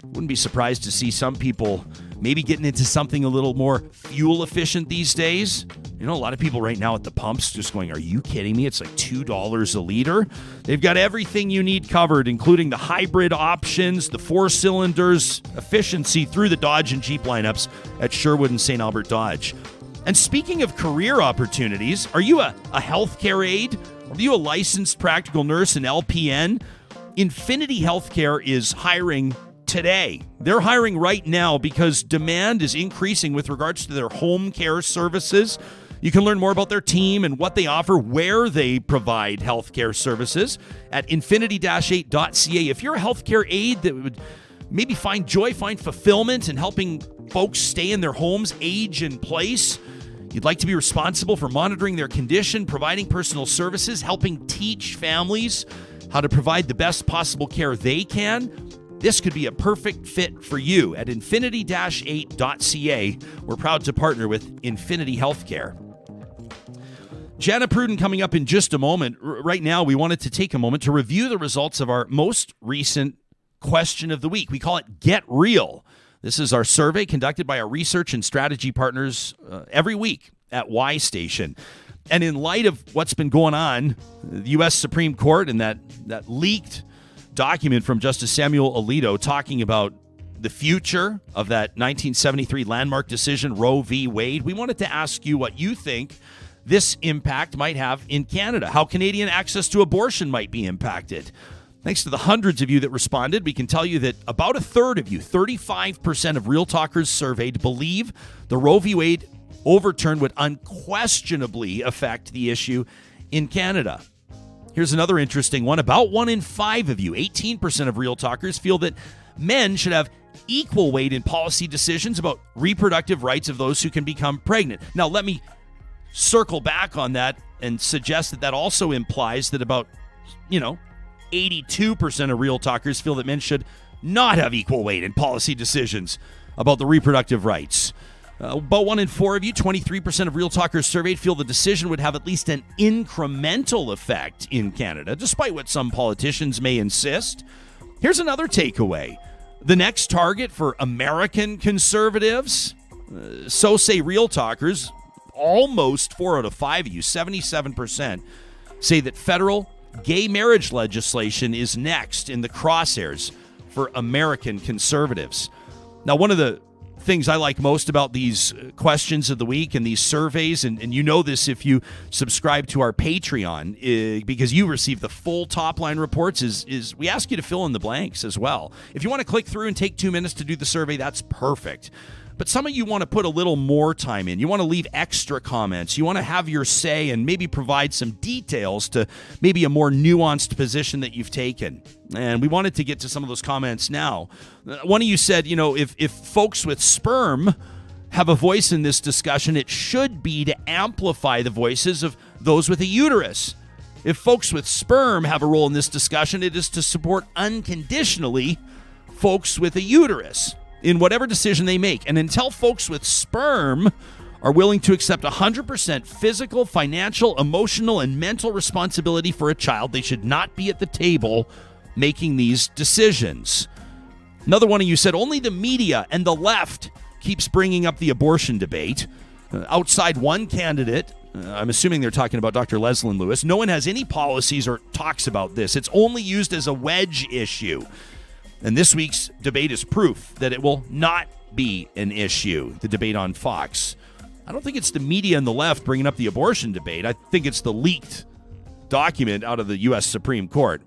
[SPEAKER 1] Wouldn't be surprised to see some people maybe getting into something a little more fuel efficient these days. You know, a lot of people right now at the pumps just going, are you kidding me? It's like $2 a liter. They've got everything you need covered, including the hybrid options, the 4 cylinders, efficiency through the Dodge and Jeep lineups at Sherwood and St. Albert Dodge. And speaking of career opportunities, are you a healthcare aide? Are you a licensed practical nurse, an LPN? Infinity Healthcare is hiring today. They're hiring right now because demand is increasing with regards to their home care services. You can learn more about their team and what they offer, where they provide healthcare services at infinity-8.ca. If you're a healthcare aide that would maybe find joy, find fulfillment in helping folks stay in their homes, age in place, you'd like to be responsible for monitoring their condition, providing personal services, helping teach families how to provide the best possible care they can, this could be a perfect fit for you at infinity-8.ca. We're proud to partner with Infinity Healthcare. Jana Pruden coming up in just a moment. Right now, we wanted to take a moment to review the results of our most recent question of the week. We call it Get Real. This is our survey conducted by our research and strategy partners every week at Y Station. And in light of what's been going on, the U.S. Supreme Court and that leaked document from Justice Samuel Alito talking about the future of that 1973 landmark decision, Roe v. Wade, we wanted to ask you what you think this impact might have in Canada, how Canadian access to abortion might be impacted. Thanks to the hundreds of you that responded, we can tell you that about a third of you, 35% of Real Talkers surveyed, believe the Roe v. Wade overturn would unquestionably affect the issue in Canada. Here's another interesting one. About 1 in 5 of you, 18% of Real Talkers, feel that men should have equal weight in policy decisions about reproductive rights of those who can become pregnant. Now, let me circle back on that and suggest that that also implies that about, 82% of Real Talkers feel that men should not have equal weight in policy decisions about the reproductive rights. About 1 in 4 of you, 23% of Real Talkers surveyed, feel the decision would have at least an incremental effect in Canada, despite what some politicians may insist. Here's another takeaway. The next target for American conservatives, So say Real Talkers. Almost 4 out of 5 of you, 77%, say that federal gay marriage legislation is next in the crosshairs for American conservatives. Now, one of the things I like most about these questions of the week and these surveys, and you know this if you subscribe to our Patreon, because you receive the full top-line reports, is we ask you to fill in the blanks as well. If you want to click through and take 2 minutes to do the survey, that's perfect. But some of you want to put a little more time in. You want to leave extra comments. You want to have your say and maybe provide some details to maybe a more nuanced position that you've taken. And we wanted to get to some of those comments now. One of you said, if folks with sperm have a voice in this discussion, it should be to amplify the voices of those with a uterus. If folks with sperm have a role in this discussion, it is to support unconditionally folks with a uterus in whatever decision they make. And until folks with sperm are willing to accept 100% physical, financial, emotional, and mental responsibility for a child, they should not be at the table making these decisions. Another one of you said, only the media and the left keeps bringing up the abortion debate. Outside one candidate, I'm assuming they're talking about Dr. Leslyn Lewis, no one has any policies or talks about this. It's only used as a wedge issue. And this week's debate is proof that it will not be an issue, the debate on Fox. I don't think it's the media and the left bringing up the abortion debate. I think it's the leaked document out of the U.S. Supreme Court.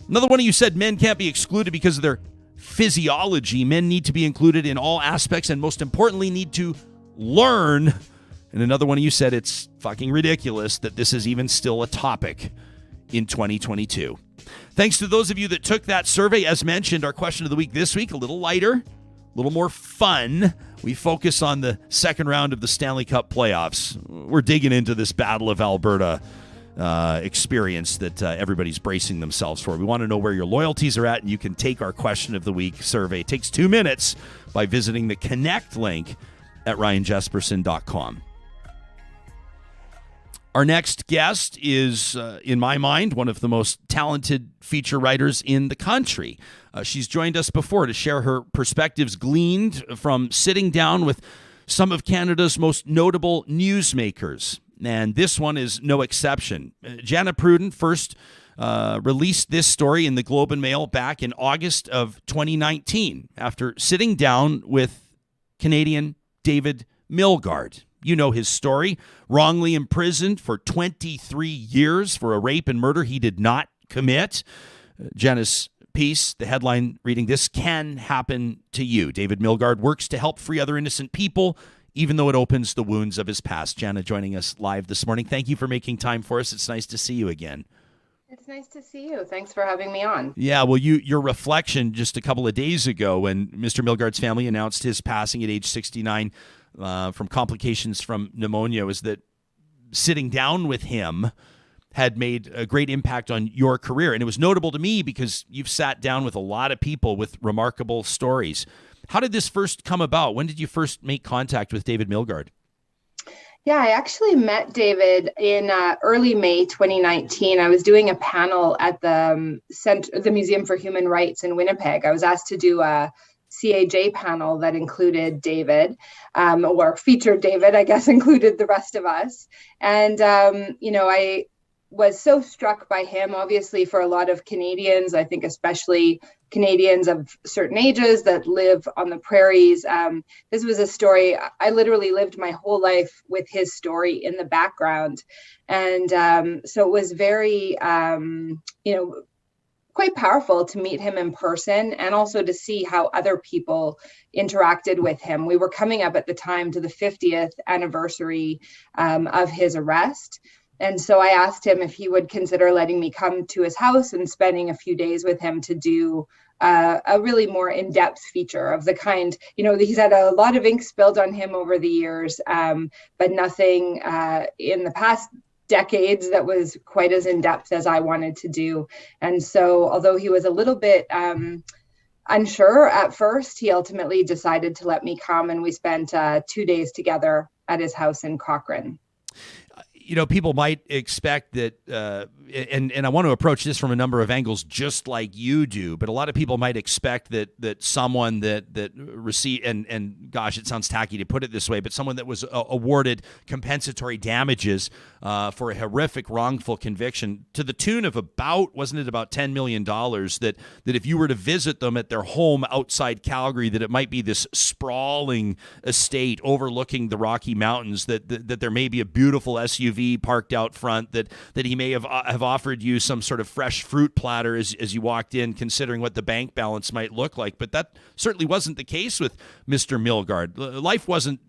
[SPEAKER 1] Another one of you said men can't be excluded because of their physiology. Men need to be included in all aspects and, most importantly, need to learn. And another one of you said it's fucking ridiculous that this is even still a topic in 2022. Thanks to those of you that took that survey. As mentioned, our question of the week this week, a little lighter, a little more fun. We focus on the second round of the Stanley Cup playoffs. We're digging into this Battle of Alberta experience that everybody's bracing themselves for. We want to know where your loyalties are at, and you can take our question of the week survey. It takes 2 minutes by visiting the Connect link at ryanjesperson.com. Our next guest is, in my mind, one of the most talented feature writers in the country. She's joined us before to share her perspectives gleaned from sitting down with some of Canada's most notable newsmakers. And this one is no exception. Jana Pruden first released this story in the Globe and Mail back in August of 2019 after sitting down with Canadian David Milgaard. You know his story. Wrongly imprisoned for 23 years for a rape and murder he did not commit. Jana's piece, the headline reading, "This can happen to you." David Milgaard works to help free other innocent people, even though it opens the wounds of his past. Jana joining us live this morning. Thank you for making time for us. It's nice to see you again.
[SPEAKER 5] It's nice to see you. Thanks for having me on.
[SPEAKER 1] Yeah, well, your reflection just a couple of days ago when Mr. Milgaard's family announced his passing at age 69 from complications from pneumonia was that sitting down with him had made a great impact on your career. And it was notable to me because you've sat down with a lot of people with remarkable stories. How did this first come about? When did you first make contact with David Milgaard?
[SPEAKER 5] Yeah, I actually met David in early May 2019. I was doing a panel at the Museum for Human Rights in Winnipeg. I was asked to do a CAJ panel that included David, or featured David, I guess, included the rest of us. And, I was so struck by him, obviously, for a lot of Canadians, I think especially Canadians of certain ages that live on the prairies. This was a story, I literally lived my whole life with his story in the background. And so it was very, quite powerful to meet him in person and also to see how other people interacted with him. We were coming up at the time to the 50th anniversary of his arrest. And so I asked him if he would consider letting me come to his house and spending a few days with him to do a really more in-depth feature of the kind, he's had a lot of ink spilled on him over the years, but nothing in the past decades that was quite as in-depth as I wanted to do. And so although he was a little bit unsure at first, he ultimately decided to let me come, and we spent 2 days together at his house in Cochrane.
[SPEAKER 1] people might expect that, and I want to approach this from a number of angles, just like you do. But a lot of people might expect that someone that received, and gosh, it sounds tacky to put it this way, but someone that was awarded compensatory damages for a horrific wrongful conviction to the tune of wasn't it about $10 million, that if you were to visit them at their home outside Calgary, that it might be this sprawling estate overlooking the Rocky Mountains, that there may be a beautiful SUV parked out front, that he may have offered you some sort of fresh fruit platter as you walked in, considering what the bank balance might look like. But that certainly wasn't the case with Mr. Milgaard. Life wasn't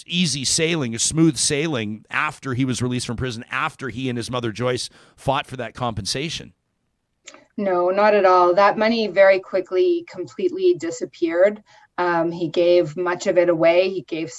[SPEAKER 1] easy sailing, smooth sailing after he was released from prison, after he and his mother Joyce fought for that compensation.
[SPEAKER 5] No, not at all. That money very quickly completely disappeared. He gave much of it away. He gave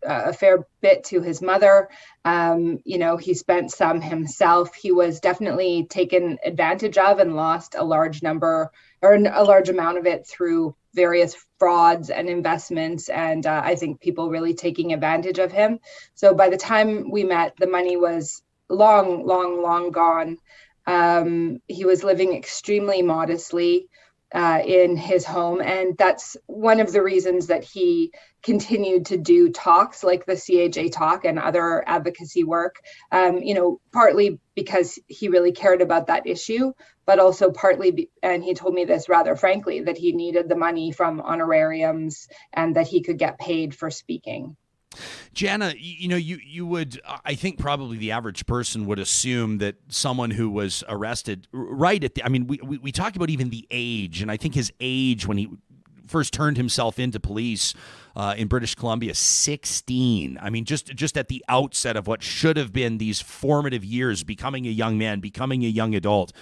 [SPEAKER 5] a fair bit to his mother. He spent some himself. He was definitely taken advantage of and lost a large amount of it through various frauds and investments. And I think people really taking advantage of him. So by the time we met, the money was long, long, long gone. He was living extremely modestly in his home. And that's one of the reasons that he continued to do talks like the CAJ talk and other advocacy work, partly because he really cared about that issue, but also partly, and he told me this rather frankly, that he needed the money from honorariums and that he could get paid for speaking.
[SPEAKER 1] Jana, you would, I think probably the average person would assume that someone who was arrested right at we talk about even the age, and I think his age when he first turned himself into police in British Columbia, 16. I mean, just at the outset of what should have been these formative years, becoming a young man, becoming a young adult,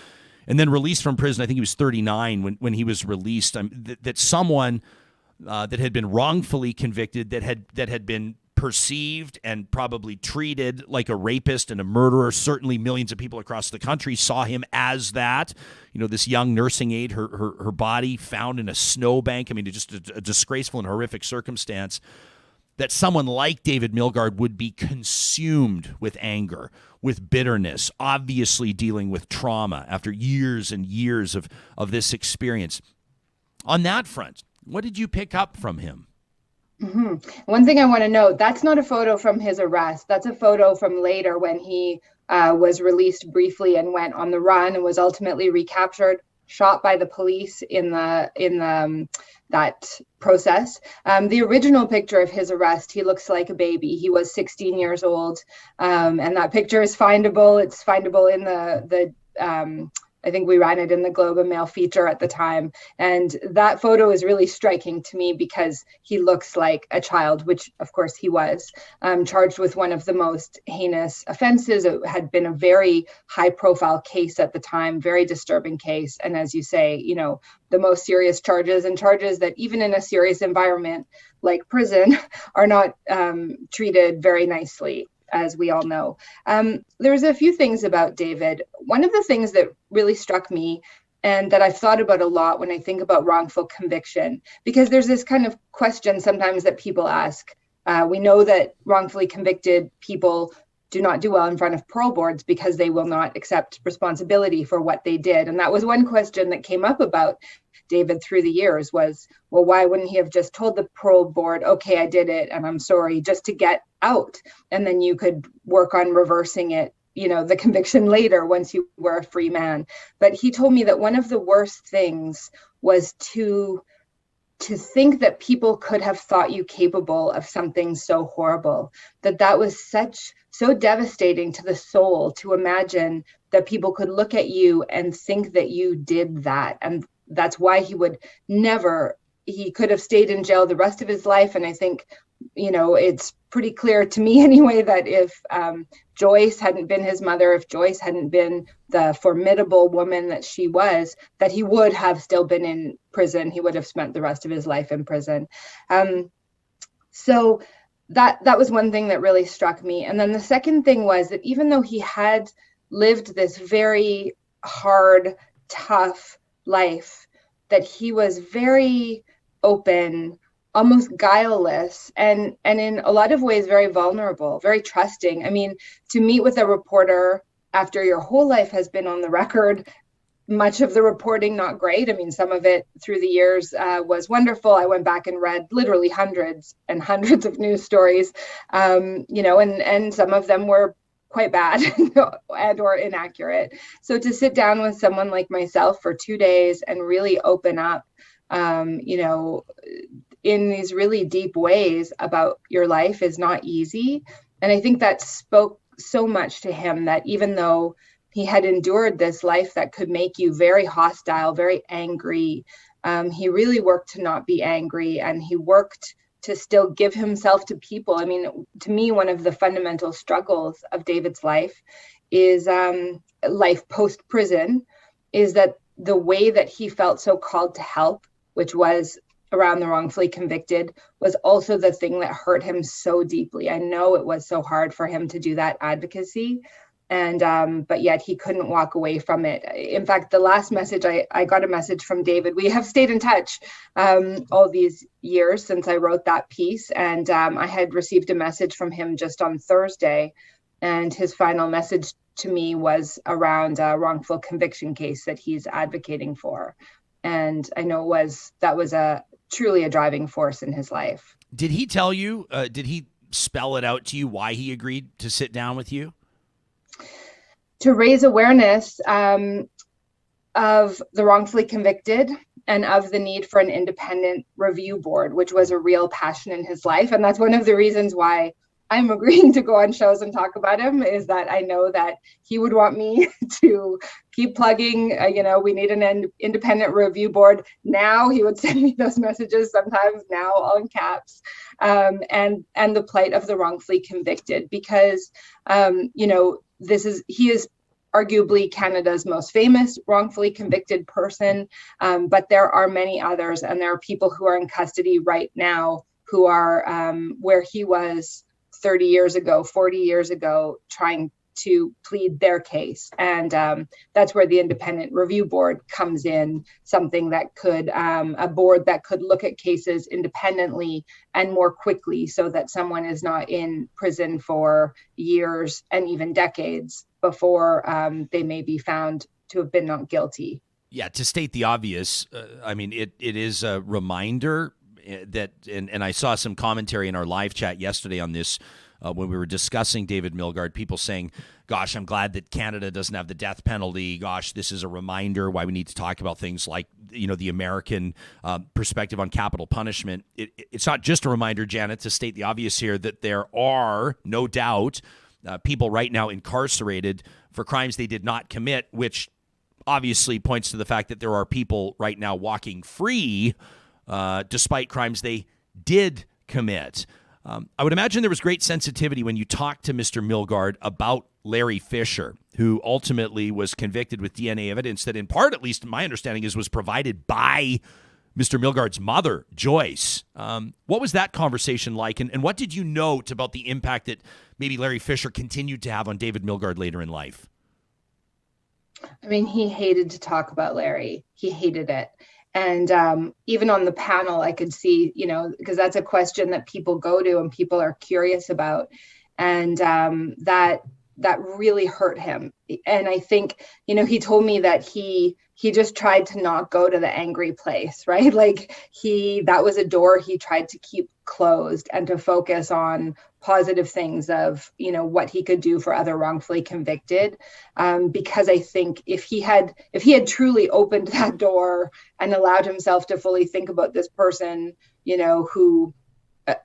[SPEAKER 1] and then released from prison. I think he was 39 when he was released. That someone that had been wrongfully convicted, that had been perceived and probably treated like a rapist and a murderer. Certainly millions of people across the country saw him as that. This young nursing aide, her body found in a snowbank. I mean, just a disgraceful and horrific circumstance. That someone like David Milgaard would be consumed with anger, with bitterness, obviously dealing with trauma after years and years of this experience. On that front, what did you pick up from him?
[SPEAKER 5] Mm-hmm. One thing I want to note, that's not a photo from his arrest. That's a photo from later when he was released briefly and went on the run and was ultimately recaptured, shot by the police in that process. The original picture of his arrest, he looks like a baby. He was 16 years old, and that picture is findable. It's findable in the I think we ran it in the Globe and Mail feature at the time. And that photo is really striking to me because he looks like a child, which of course he was, charged with one of the most heinous offenses. It had been a very high profile case at the time, very disturbing case. And as you say, the most serious charges, and charges that even in a serious environment like prison are not treated very nicely, as we all know. There's a few things about David. One of the things that really struck me and that I've thought about a lot when I think about wrongful conviction, because there's this kind of question sometimes that people ask. We know that wrongfully convicted people do not do well in front of parole boards because they will not accept responsibility for what they did. And that was one question that came up about David through the years was, well, why wouldn't he have just told the parole board, okay, I did it and I'm sorry, just to get out? And then you could work on reversing it, the conviction later once you were a free man. But he told me that one of the worst things was to think that people could have thought you capable of something so horrible, that was so devastating to the soul to imagine that people could look at you and think that you did that. And that's why he could have stayed in jail the rest of his life. And I think, it's pretty clear to me anyway, that if Joyce hadn't been his mother, if Joyce hadn't been the formidable woman that she was, that he would have still been in prison. He would have spent the rest of his life in prison. So that was one thing that really struck me. And then the second thing was that even though he had lived this very hard, tough life, that he was very open almost guileless, and in a lot of ways very vulnerable, very trusting. I mean, to meet with a reporter after your whole life has been on the record, much of the reporting not great. I mean, some of it through the years was wonderful. I went back and read literally hundreds and hundreds of news stories, and some of them were quite bad and or inaccurate. So to sit down with someone like myself for 2 days and really open up, in these really deep ways about your life is not easy. And I think that spoke so much to him, that even though he had endured this life that could make you very hostile, very angry, he really worked to not be angry, and he worked to still give himself to people. I mean, to me, one of the fundamental struggles of David's life is life post-prison, is that the way that he felt so called to help, which was around the wrongfully convicted, was also the thing that hurt him so deeply. I know it was so hard for him to do that advocacy, and but yet he couldn't walk away from it. In fact, the last message, I got a message from David. We have stayed in touch all these years since I wrote that piece, and I had received a message from him just on Thursday, and his final message to me was around a wrongful conviction case that he's advocating for. And I know that was truly a driving force in his life.
[SPEAKER 1] Did he tell you, did he spell it out to you why he agreed to sit down with you?
[SPEAKER 5] To raise awareness of the wrongfully convicted and of the need for an independent review board, which was a real passion in his life. And that's one of the reasons why I'm agreeing to go on shows and talk about him, is that I know that he would want me to keep plugging, we need an independent review board. Now he would send me those messages sometimes, now all in caps, and the plight of the wrongfully convicted, because, he is arguably Canada's most famous wrongfully convicted person, but there are many others, and there are people who are in custody right now who are where he was 30 years ago, 40 years ago, trying to plead their case. And that's where the independent review board comes in, something that could, a board that could look at cases independently and more quickly, so that someone is not in prison for years and even decades before they may be found to have been not guilty.
[SPEAKER 1] Yeah, to state the obvious, it is a reminder that, and I saw some commentary in our live chat yesterday on this when we were discussing David Milgaard, people saying, gosh, I'm glad that Canada doesn't have the death penalty. Gosh, this is a reminder why we need to talk about things like, the American perspective on capital punishment. It's not just a reminder, Janet, to state the obvious here, that there are, no doubt, people right now incarcerated for crimes they did not commit, which obviously points to the fact that there are people right now walking free despite crimes they did commit. I would imagine there was great sensitivity when you talked to Mr. Milgaard about Larry Fisher, who ultimately was convicted with DNA evidence that, in part, at least my understanding is, was provided by Mr. Milgaard's mother, Joyce. What was that conversation like, and what did you note about the impact that maybe Larry Fisher continued to have on David Milgaard later in life?
[SPEAKER 5] I mean, he hated to talk about Larry. He hated it. And even on the panel, I could see, because that's a question that people go to and people are curious about. And that really hurt him. And I think, he told me that he just tried to not go to the angry place, right? Like that was a door he tried to keep closed and to focus on positive things of, what he could do for other wrongfully convicted. Because I think if he had truly opened that door and allowed himself to fully think about this person, who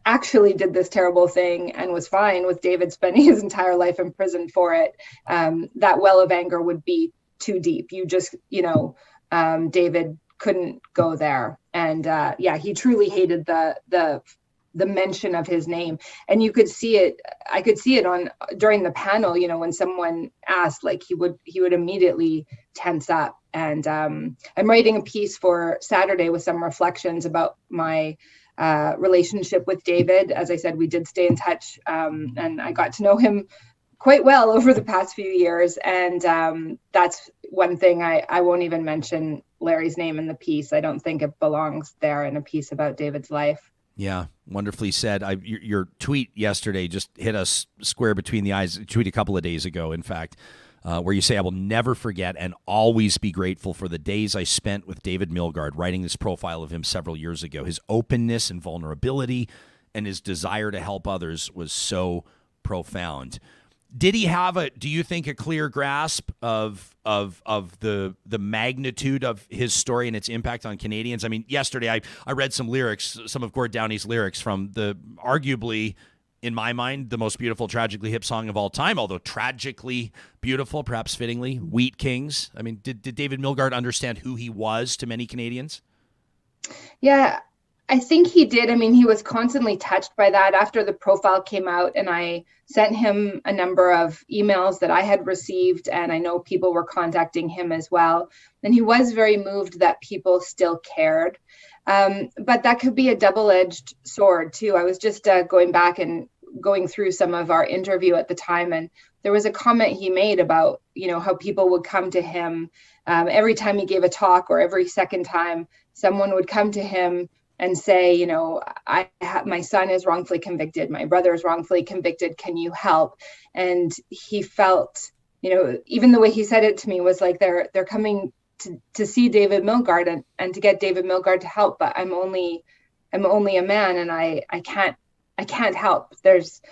[SPEAKER 5] actually did this terrible thing and was fine with David spending his entire life in prison for it, that well of anger would be too deep. You just, David couldn't go there. And he truly hated the mention of his name. And you could see it, I could see it during the panel, when someone asked, like he would immediately tense up. And I'm writing a piece for Saturday with some reflections about my relationship with David. As I said, we did stay in touch, and I got to know him quite well over the past few years. And that's one thing I won't even mention Larry's name in the piece. I don't think it belongs there in a piece about David's life.
[SPEAKER 1] Yeah, wonderfully said. Your tweet yesterday just hit us square between the eyes. A tweet a couple of days ago, in fact, where you say, "I will never forget and always be grateful for the days I spent with David Milgaard, writing this profile of him several years ago. His openness and vulnerability and his desire to help others was so profound." Did he have do you think, a clear grasp of the magnitude of his story and its impact on Canadians? I mean, yesterday I read some lyrics, some of Gord Downey's lyrics from the arguably, in my mind, the most beautiful Tragically Hip song of all time, although tragically beautiful, perhaps fittingly, Wheat Kings. I mean, did David Milgaard understand who he was to many Canadians?
[SPEAKER 5] Yeah, I think he did. I mean, he was constantly touched by that after the profile came out, and I sent him a number of emails that I had received, and I know people were contacting him as well. And he was very moved that people still cared. But that could be a double-edged sword too. I was just going back and going through some of our interview at the time, and there was a comment he made about, how people would come to him every time he gave a talk, or every second time someone would come to him and say, my son is wrongfully convicted, my brother is wrongfully convicted, can you help? And he felt, even the way he said it to me was like, they're coming to see David Milgaard and to get David Milgaard to help, but I'm only a man, and I can't help. There's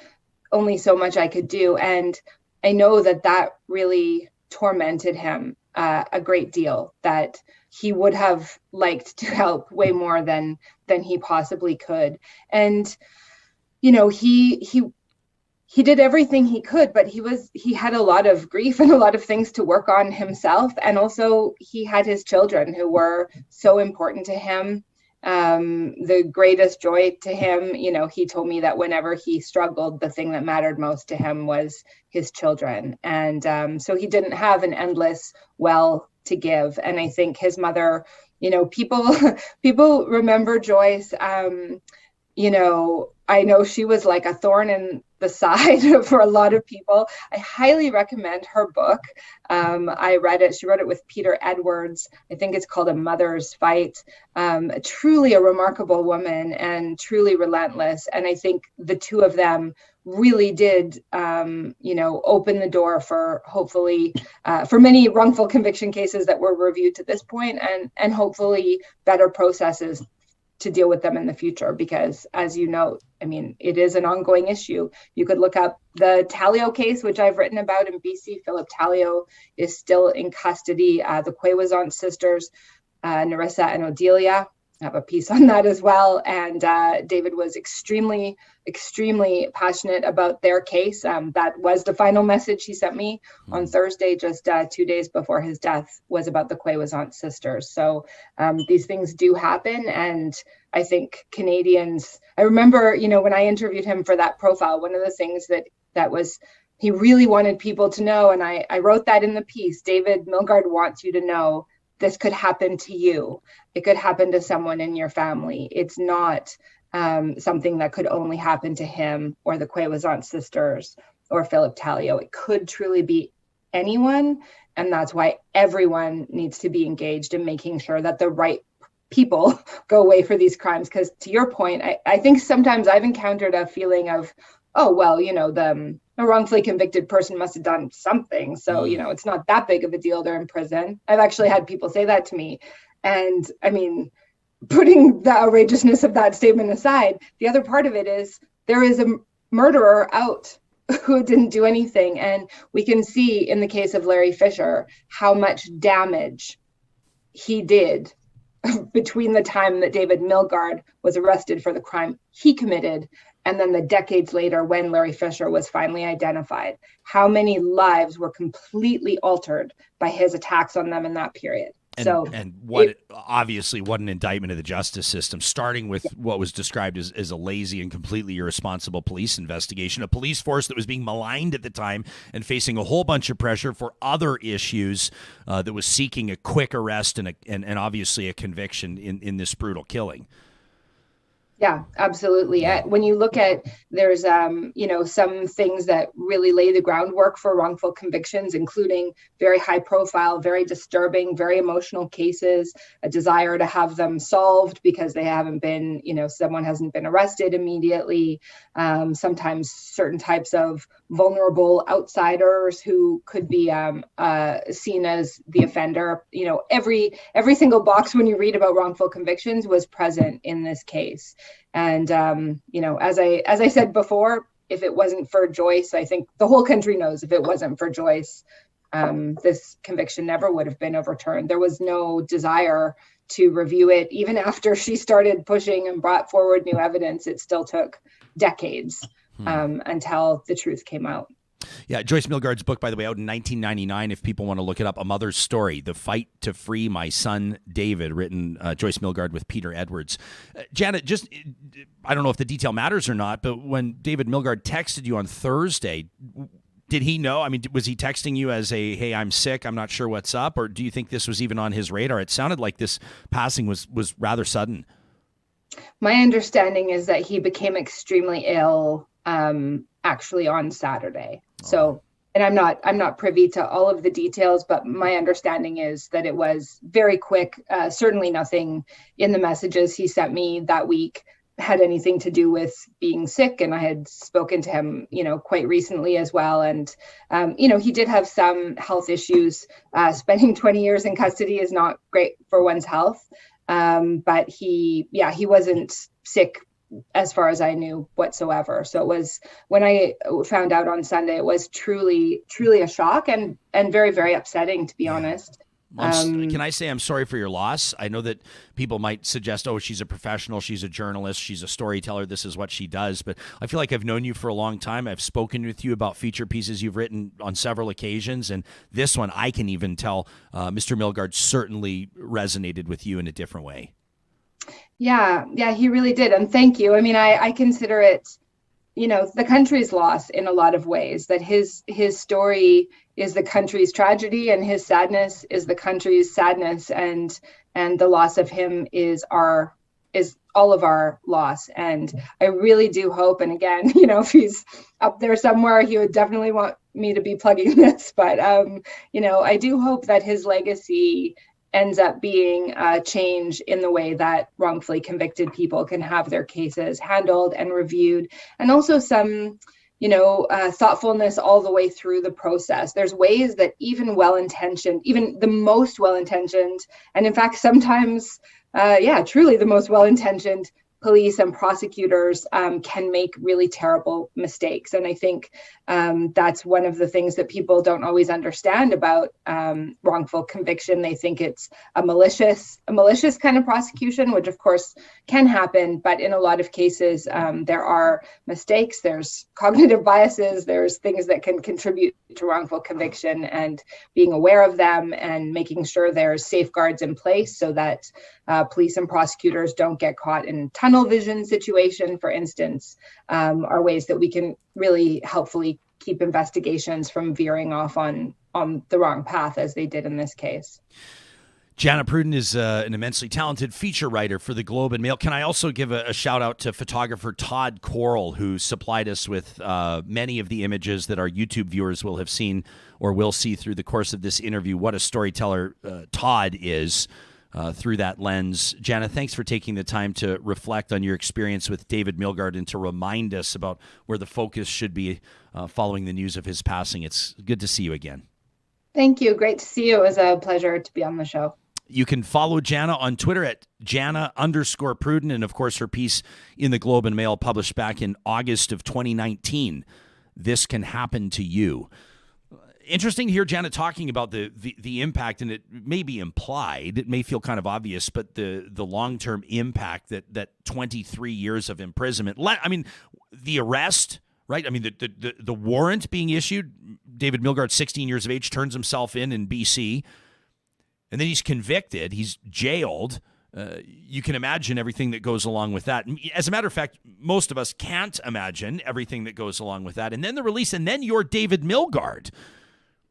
[SPEAKER 5] only so much I could do. And I know that really tormented him a great deal, that he would have liked to help way more than he possibly could. And, he did everything he could, but he had a lot of grief and a lot of things to work on himself. And also he had his children who were so important to him. The greatest joy to him, he told me that whenever he struggled, the thing that mattered most to him was his children. And so he didn't have an endless well to give. And I think his mother, people remember Joyce. I know she was like a thorn in the side for a lot of people. I highly recommend her book. I read it. She wrote it with Peter Edwards. I think it's called A Mother's Fight. Truly a remarkable woman and truly relentless. And I think the two of them really did, open the door for hopefully for many wrongful conviction cases that were reviewed to this point, and hopefully better processes to deal with them in the future, because as you know, I mean, it is an ongoing issue. You could look up the Talio case, which I've written about in BC. Philip Talio is still in custody. The Quaywason sisters, Narissa and Odelia, I have a piece on that as well. And David was extremely, extremely passionate about their case. That was the final message he sent me on Thursday, just 2 days before his death, was about the Quaywason sisters. So these things do happen. And I think Canadians, I remember, when I interviewed him for that profile, one of the things that was, he really wanted people to know, and I wrote that in the piece, David Milgaard wants you to know this could happen to you. It could happen to someone in your family. It's not something that could only happen to him or the Quaywason sisters or Philip Talio. It could truly be anyone. And that's why everyone needs to be engaged in making sure that the right people go away for these crimes. Because to your point, I think sometimes I've encountered a feeling of, oh, well, the wrongfully convicted person must have done something. So, it's not that big of a deal. They're in prison. I've actually had people say that to me. And I mean, putting the outrageousness of that statement aside, the other part of it is there is a murderer out who didn't do anything. And we can see in the case of Larry Fisher how much damage he did between the time that David Milgaard was arrested for the crime he committed and then the decades later when Larry Fisher was finally identified. How many lives were completely altered by his attacks on them in that period?
[SPEAKER 1] Obviously what an indictment of the justice system, starting with what was described as a lazy and completely irresponsible police investigation, a police force that was being maligned at the time and facing a whole bunch of pressure for other issues, that was seeking a quick arrest and obviously a conviction in this brutal killing.
[SPEAKER 5] Yeah, absolutely. When you look at, there's, some things that really lay the groundwork for wrongful convictions, including very high profile, very disturbing, very emotional cases, a desire to have them solved because they haven't been, someone hasn't been arrested immediately. Sometimes certain types of vulnerable outsiders who could be seen as the offender. Every single box when you read about wrongful convictions was present in this case. And, as I said before, if it wasn't for Joyce, I think the whole country knows if it wasn't for Joyce, this conviction never would have been overturned. There was no desire to review it. Even after she started pushing and brought forward new evidence, it still took decades until the truth came out.
[SPEAKER 1] Yeah, Joyce Milgaard's book, by the way, out in 1999, if people want to look it up, A Mother's Story, The Fight to Free My Son David, written Joyce Milgaard with Peter Edwards. Jana, just, I don't know if the detail matters or not, but when David Milgaard texted you on Thursday, did he know? I mean, was he texting you as a, hey, I'm sick, I'm not sure what's up, or do you think this was even on his radar? It sounded like this passing was rather sudden.
[SPEAKER 5] My understanding is that he became extremely ill actually on Saturday. So, and I'm not privy to all of the details, but my understanding is that it was very quick. Certainly nothing in the messages he sent me that week had anything to do with being sick. And I had spoken to him, quite recently as well. And, he did have some health issues. Spending 20 years in custody is not great for one's health. But he wasn't sick as far as I knew whatsoever. So it was, when I found out on Sunday, it was truly, truly a shock and very, very upsetting, to be honest.
[SPEAKER 1] Can I say I'm sorry for your loss? I know that people might suggest, oh, she's a professional, she's a journalist, she's a storyteller, this is what she does. But I feel like I've known you for a long time. I've spoken with you about feature pieces you've written on several occasions. And this one, I can even tell Mr. Milgaard certainly resonated with you in a different way.
[SPEAKER 5] Yeah, he really did. And thank you. I mean, I consider it, the country's loss in a lot of ways, that his story is the country's tragedy and his sadness is the country's sadness. And the loss of him is all of our loss. And I really do hope, and again, if he's up there somewhere, he would definitely want me to be plugging this. But, I do hope that his legacy ends up being a change in the way that wrongfully convicted people can have their cases handled and reviewed, and also some, thoughtfulness all the way through the process. There's ways that even the most well-intentioned, and in fact, sometimes, truly the most well-intentioned police and prosecutors can make really terrible mistakes. And I think that's one of the things that people don't always understand about wrongful conviction. They think it's a malicious kind of prosecution, which of course can happen. But in a lot of cases, there are mistakes, there's cognitive biases, there's things that can contribute to wrongful conviction, and being aware of them and making sure there's safeguards in place so that police and prosecutors don't get caught in tunnel vision situation, for instance, are ways that we can really helpfully keep investigations from veering off on the wrong path, as they did in this case.
[SPEAKER 1] Jana Pruden is an immensely talented feature writer for the Globe and Mail. Can I also give a shout out to photographer Todd Corral, who supplied us with many of the images that our YouTube viewers will have seen or will see through the course of this interview. What a storyteller Todd is through that lens. Jana, thanks for taking the time to reflect on your experience with David Milgaard and to remind us about where the focus should be following the news of his passing. It's good to see you again.
[SPEAKER 5] Thank you. Great to see you. It was a pleasure to be on the show.
[SPEAKER 1] You can follow Jana on Twitter at Jana_Pruden, and of course her piece in the Globe and Mail published back in August of 2019. This can happen to you. Interesting to hear Jana talking about the impact, and it may be implied, it may feel kind of obvious, but the long-term impact that 23 years of imprisonment, I mean, the arrest, right? I mean, the warrant being issued, David Milgaard, 16 years of age, turns himself in BC, and then he's convicted, he's jailed. You can imagine everything that goes along with that. As a matter of fact, most of us can't imagine everything that goes along with that. And then the release, and then you're David Milgaard.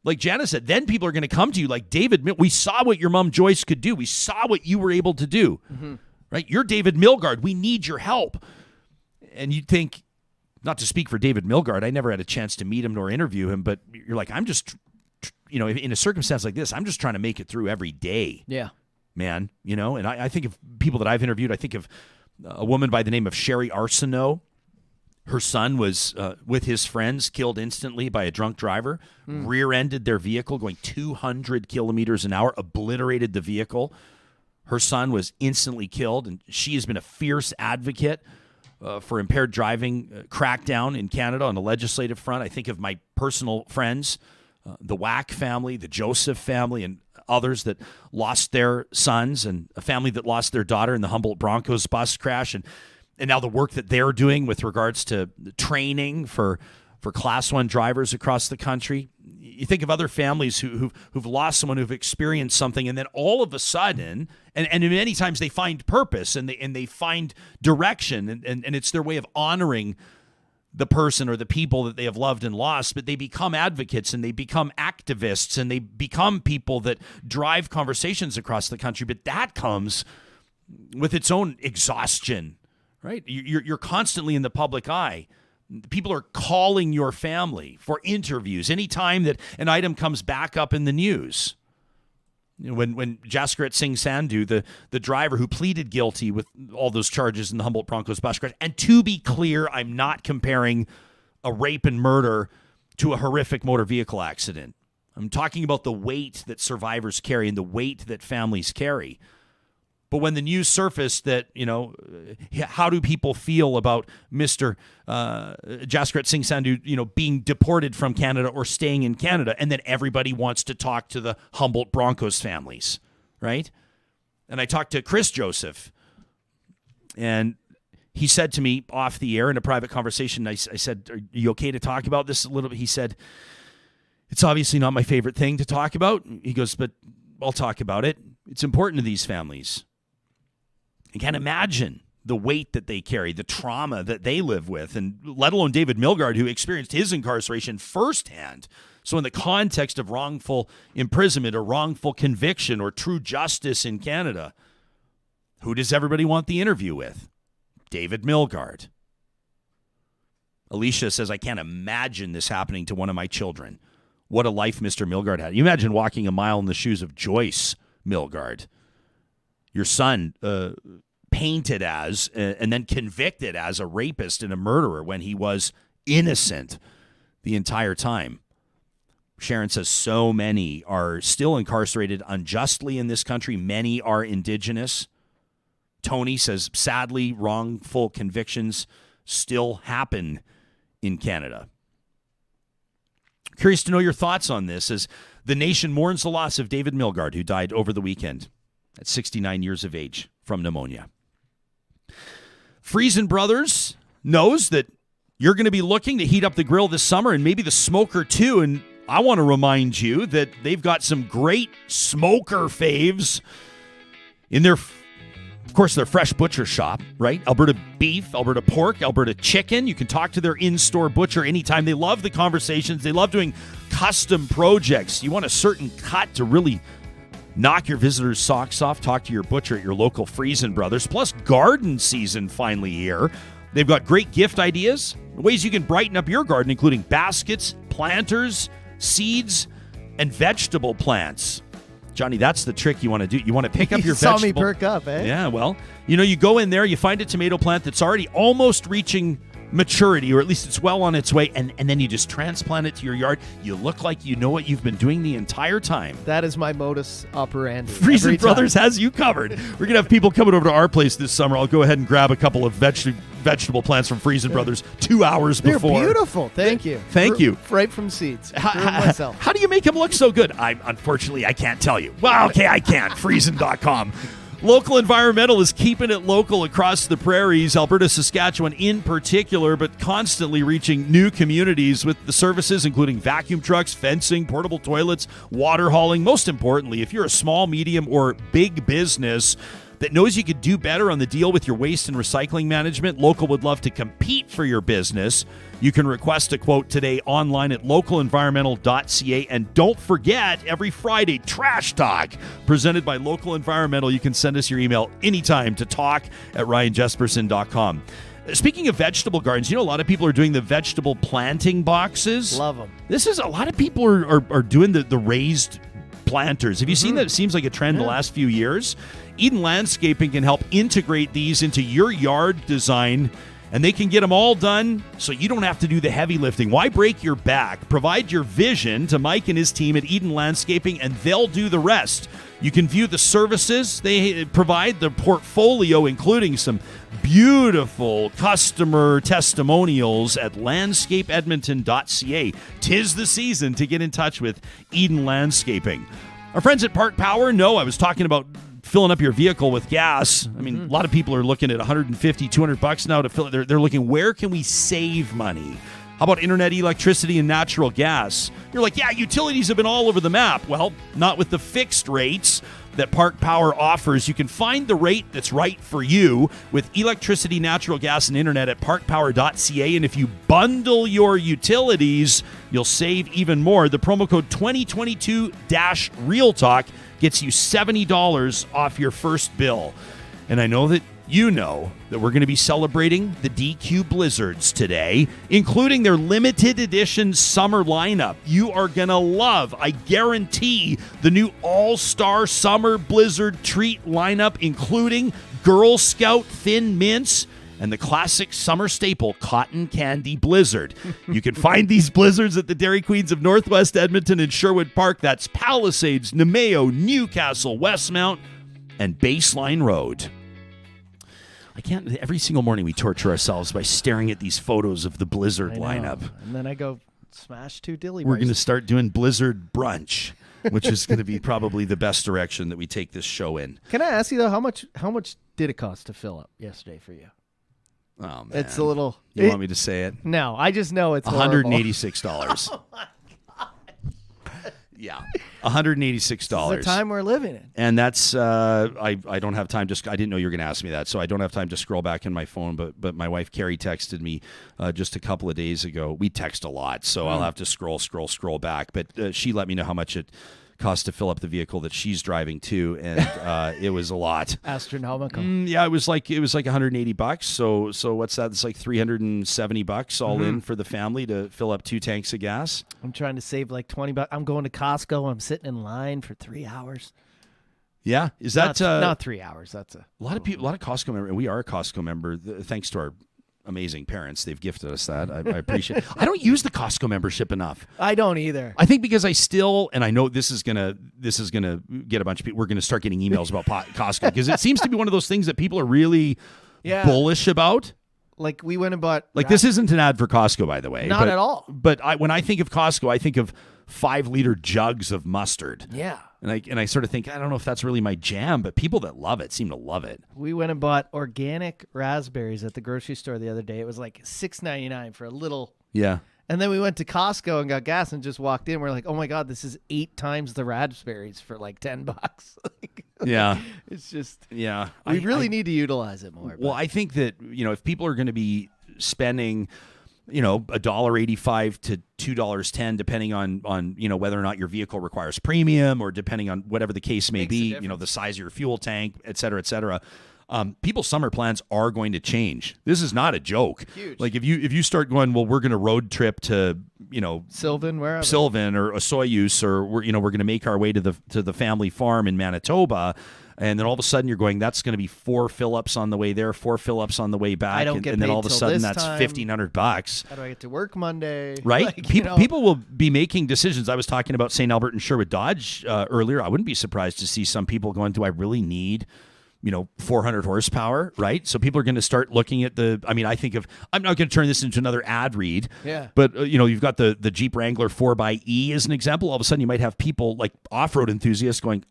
[SPEAKER 1] Like Jana said, then people are going to come to you like, David, we saw what your mom Joyce could do. We saw what you were able to do. Mm-hmm. right? You're David Milgaard. We need your help. And you'd think, not to speak for David Milgaard, I never had a chance to meet him nor interview him, but you're like, I'm just, in a circumstance like this, I'm just trying to make it through every day.
[SPEAKER 2] Yeah.
[SPEAKER 1] Man, and I think of people that I've interviewed. I think of a woman by the name of Sherry Arsenault. Her son was with his friends, killed instantly by a drunk driver, rear-ended their vehicle going 200 kilometers an hour, obliterated the vehicle. Her son was instantly killed, and she has been a fierce advocate for impaired driving crackdown in Canada on the legislative front. I think of my personal friends, the Wack family, the Joseph family, and others that lost their sons, and a family that lost their daughter in the Humboldt Broncos bus crash, and now the work that they're doing with regards to training for Class 1 drivers across the country. You think of other families who've lost someone, who've experienced something, and then all of a sudden, and many times they find purpose and they find direction, and it's their way of honoring the person or the people that they have loved and lost, but they become advocates and they become activists and they become people that drive conversations across the country. But that comes with its own exhaustion, right? You're constantly in the public eye. People are calling your family for interviews anytime that an item comes back up in the news. When Jaskarat Singh Sandhu, the driver who pleaded guilty with all those charges in the Humboldt Broncos bus crash, and to be clear, I'm not comparing a rape and murder to a horrific motor vehicle accident. I'm talking about the weight that survivors carry and the weight that families carry. But when the news surfaced that, how do people feel about Mr. Jaskarat Singh Sandhu, being deported from Canada or staying in Canada, and then everybody wants to talk to the Humboldt Broncos families, right? And I talked to Chris Joseph, and he said to me off the air in a private conversation, I said, are you okay to talk about this a little bit? He said, it's obviously not my favorite thing to talk about. He goes, but I'll talk about it. It's important to these families. I can't imagine the weight that they carry, the trauma that they live with, and let alone David Milgaard, who experienced his incarceration firsthand. So in the context of wrongful imprisonment or wrongful conviction or true justice in Canada, who does everybody want the interview with? David Milgaard. Alicia says, I can't imagine this happening to one of my children. What a life Mr. Milgaard had. You imagine walking a mile in the shoes of Joyce Milgaard. Your son painted as and then convicted as a rapist and a murderer when he was innocent the entire time. Sharon says so many are still incarcerated unjustly in this country. Many are Indigenous. Tony says, sadly, wrongful convictions still happen in Canada. Curious to know your thoughts on this as the nation mourns the loss of David Milgaard, who died over the weekend at 69 years of age from pneumonia. Friesen Brothers knows that you're going to be looking to heat up the grill this summer and maybe the smoker too. And I want to remind you that they've got some great smoker faves in their, of course, their fresh butcher shop, right? Alberta beef, Alberta pork, Alberta chicken. You can talk to their in-store butcher anytime. They love the conversations. They love doing custom projects. You want a certain cut to really knock your visitors' socks off? Talk to your butcher at your local Friesen Brothers. Plus, garden season finally here. They've got great gift ideas, ways you can brighten up your garden, including baskets, planters, seeds, and vegetable plants. Johnny, that's the trick you want to do. You want to pick up your vegetable.
[SPEAKER 2] Saw me perk up, eh?
[SPEAKER 1] Yeah, well, you go in there, you find a tomato plant that's already almost reaching maturity, or at least it's well on its way, and then you just transplant it to your yard. You look like you know what you've been doing the entire time.
[SPEAKER 2] That is my modus operandi.
[SPEAKER 1] Friesen Brothers has you covered. We're going to have people coming over to our place this summer. I'll go ahead and grab a couple of vegetable plants from Friesen Brothers 2 hours before.
[SPEAKER 2] They're beautiful. Thank you.
[SPEAKER 1] Thank you.
[SPEAKER 2] Right from seeds. Myself.
[SPEAKER 1] How do you make them look so good? Unfortunately, I can't tell you. Well, okay, I can. Friesen.com. Local Environmental is keeping it local across the prairies, Alberta, Saskatchewan in particular, but constantly reaching new communities with the services including vacuum trucks, fencing, portable toilets, water hauling. Most importantly, if you're a small, medium, or big business, that knows you could do better on the deal with your waste and recycling management. Local would love to compete for your business. You can request a quote today online at localenvironmental.ca. And don't forget, every Friday, Trash Talk, presented by Local Environmental. You can send us your email anytime to talk@ryanjesperson.com. Speaking of vegetable gardens, a lot of people are doing the vegetable planting boxes.
[SPEAKER 2] Love them.
[SPEAKER 1] This is a lot of people are doing the raised planters. Have you seen that? It seems like a trend the last few years. Eden Landscaping can help integrate these into your yard design, and they can get them all done so you don't have to do the heavy lifting. Why break your back? Provide your vision to Mike and his team at Eden Landscaping, and they'll do the rest. You can view the services they provide, the portfolio, including some beautiful customer testimonials at landscapeedmonton.ca. 'Tis the season to get in touch with Eden Landscaping. Our friends at Park Power know I was talking about filling up your vehicle with gas. I mean, a lot of people are looking at $150, $200 now to fill it. They're looking, where can we save money? How about internet, electricity, and natural gas? You're like, yeah, utilities have been all over the map. Well, not with the fixed rates that Park Power offers. You can find the rate that's right for you with electricity, natural gas, and internet at parkpower.ca. And if you bundle your utilities, you'll save even more. The promo code 2022-REALTALK gets you $70 off your first bill. And I know that you know that we're going to be celebrating the DQ Blizzards today, including their limited edition summer lineup. You are going to love, I guarantee, the new All-Star Summer Blizzard treat lineup, including Girl Scout Thin Mints and the classic summer staple, Cotton Candy Blizzard. You can find these blizzards at the Dairy Queens of Northwest Edmonton and Sherwood Park. That's Palisades, Nemeo, Newcastle, Westmount, and Baseline Road. Every single morning we torture ourselves by staring at these photos of the Blizzard lineup.
[SPEAKER 2] And then I go smash 2 dilly
[SPEAKER 1] We're going to start doing Blizzard brunch, which is going to be probably the best direction that we take this show in.
[SPEAKER 2] Can I ask you, though, how much did it cost to fill up yesterday for you?
[SPEAKER 1] Oh, man.
[SPEAKER 2] It's a little...
[SPEAKER 1] You want me to say it?
[SPEAKER 2] No, I just know it's
[SPEAKER 1] $186.
[SPEAKER 2] Oh, my God.
[SPEAKER 1] Yeah, $186.
[SPEAKER 2] It's the time we're living in.
[SPEAKER 1] And that's, I don't have time. I didn't know you were going to ask me that, so I don't have time to scroll back in my phone, but my wife, Carrie, texted me just a couple of days ago. We text a lot, so I'll have to scroll back. But she let me know how much it cost to fill up the vehicle that she's driving too, and it was a lot.
[SPEAKER 2] Astronomical.
[SPEAKER 1] Yeah, it was like $180. So what's that? It's like $370 all in for the family to fill up 2 tanks of gas.
[SPEAKER 2] I'm trying to save like $20. I'm going to Costco. I'm sitting in line for 3 hours.
[SPEAKER 1] Yeah, is that
[SPEAKER 2] not 3 hours? That's a
[SPEAKER 1] lot of people. A lot of Costco members. We are a Costco member thanks to our amazing parents. They've gifted us that. I appreciate it. I don't use the Costco membership enough.
[SPEAKER 2] I don't either.
[SPEAKER 1] I think because and I know this is gonna get a bunch of people. We're gonna start getting emails about Costco because it seems to be one of those things that people are really bullish about.
[SPEAKER 2] Like we went and bought.
[SPEAKER 1] Like this isn't an ad for Costco, by the way.
[SPEAKER 2] Not at all.
[SPEAKER 1] But when I think of Costco, I think of 5-liter jugs of mustard.
[SPEAKER 2] Yeah.
[SPEAKER 1] And I sort of think, I don't know if that's really my jam, but people that love it seem to love it.
[SPEAKER 2] We went and bought organic raspberries at the grocery store the other day. It was like $6.99 for a little.
[SPEAKER 1] Yeah.
[SPEAKER 2] And then we went to Costco and got gas and just walked in. We're like, oh my God, this is 8 times the raspberries for like $10.
[SPEAKER 1] Yeah.
[SPEAKER 2] It's just,
[SPEAKER 1] yeah.
[SPEAKER 2] We really need to utilize it more.
[SPEAKER 1] Well, I think that, if people are going to be spending, $1.85 to $2.10, depending on whether or not your vehicle requires premium or depending on whatever the case may be, the size of your fuel tank, et cetera, et cetera. People's summer plans are going to change. This is not a joke.
[SPEAKER 2] Huge.
[SPEAKER 1] Like if you start going, well, we're going to road trip to,
[SPEAKER 2] Sylvan, wherever.
[SPEAKER 1] Sylvan or Osoyoos, or we're going to make our way to the family farm in Manitoba. And then all of a sudden you're going, that's going to be 4 fill-ups on the way there, 4 fill-ups on the way back.
[SPEAKER 2] I don't get
[SPEAKER 1] and then
[SPEAKER 2] paid
[SPEAKER 1] all of a
[SPEAKER 2] till
[SPEAKER 1] sudden
[SPEAKER 2] this
[SPEAKER 1] that's
[SPEAKER 2] time.
[SPEAKER 1] $1,500.
[SPEAKER 2] How do I get to work Monday?
[SPEAKER 1] Right? People will be making decisions. I was talking about St. Albert and Sherwood Dodge earlier. I wouldn't be surprised to see some people going, do I really need 400 horsepower, right? So people are going to start looking at I'm not going to turn this into another ad read.
[SPEAKER 2] Yeah.
[SPEAKER 1] But, you've got the Jeep Wrangler 4xe as an example. All of a sudden you might have people like off-road enthusiasts going,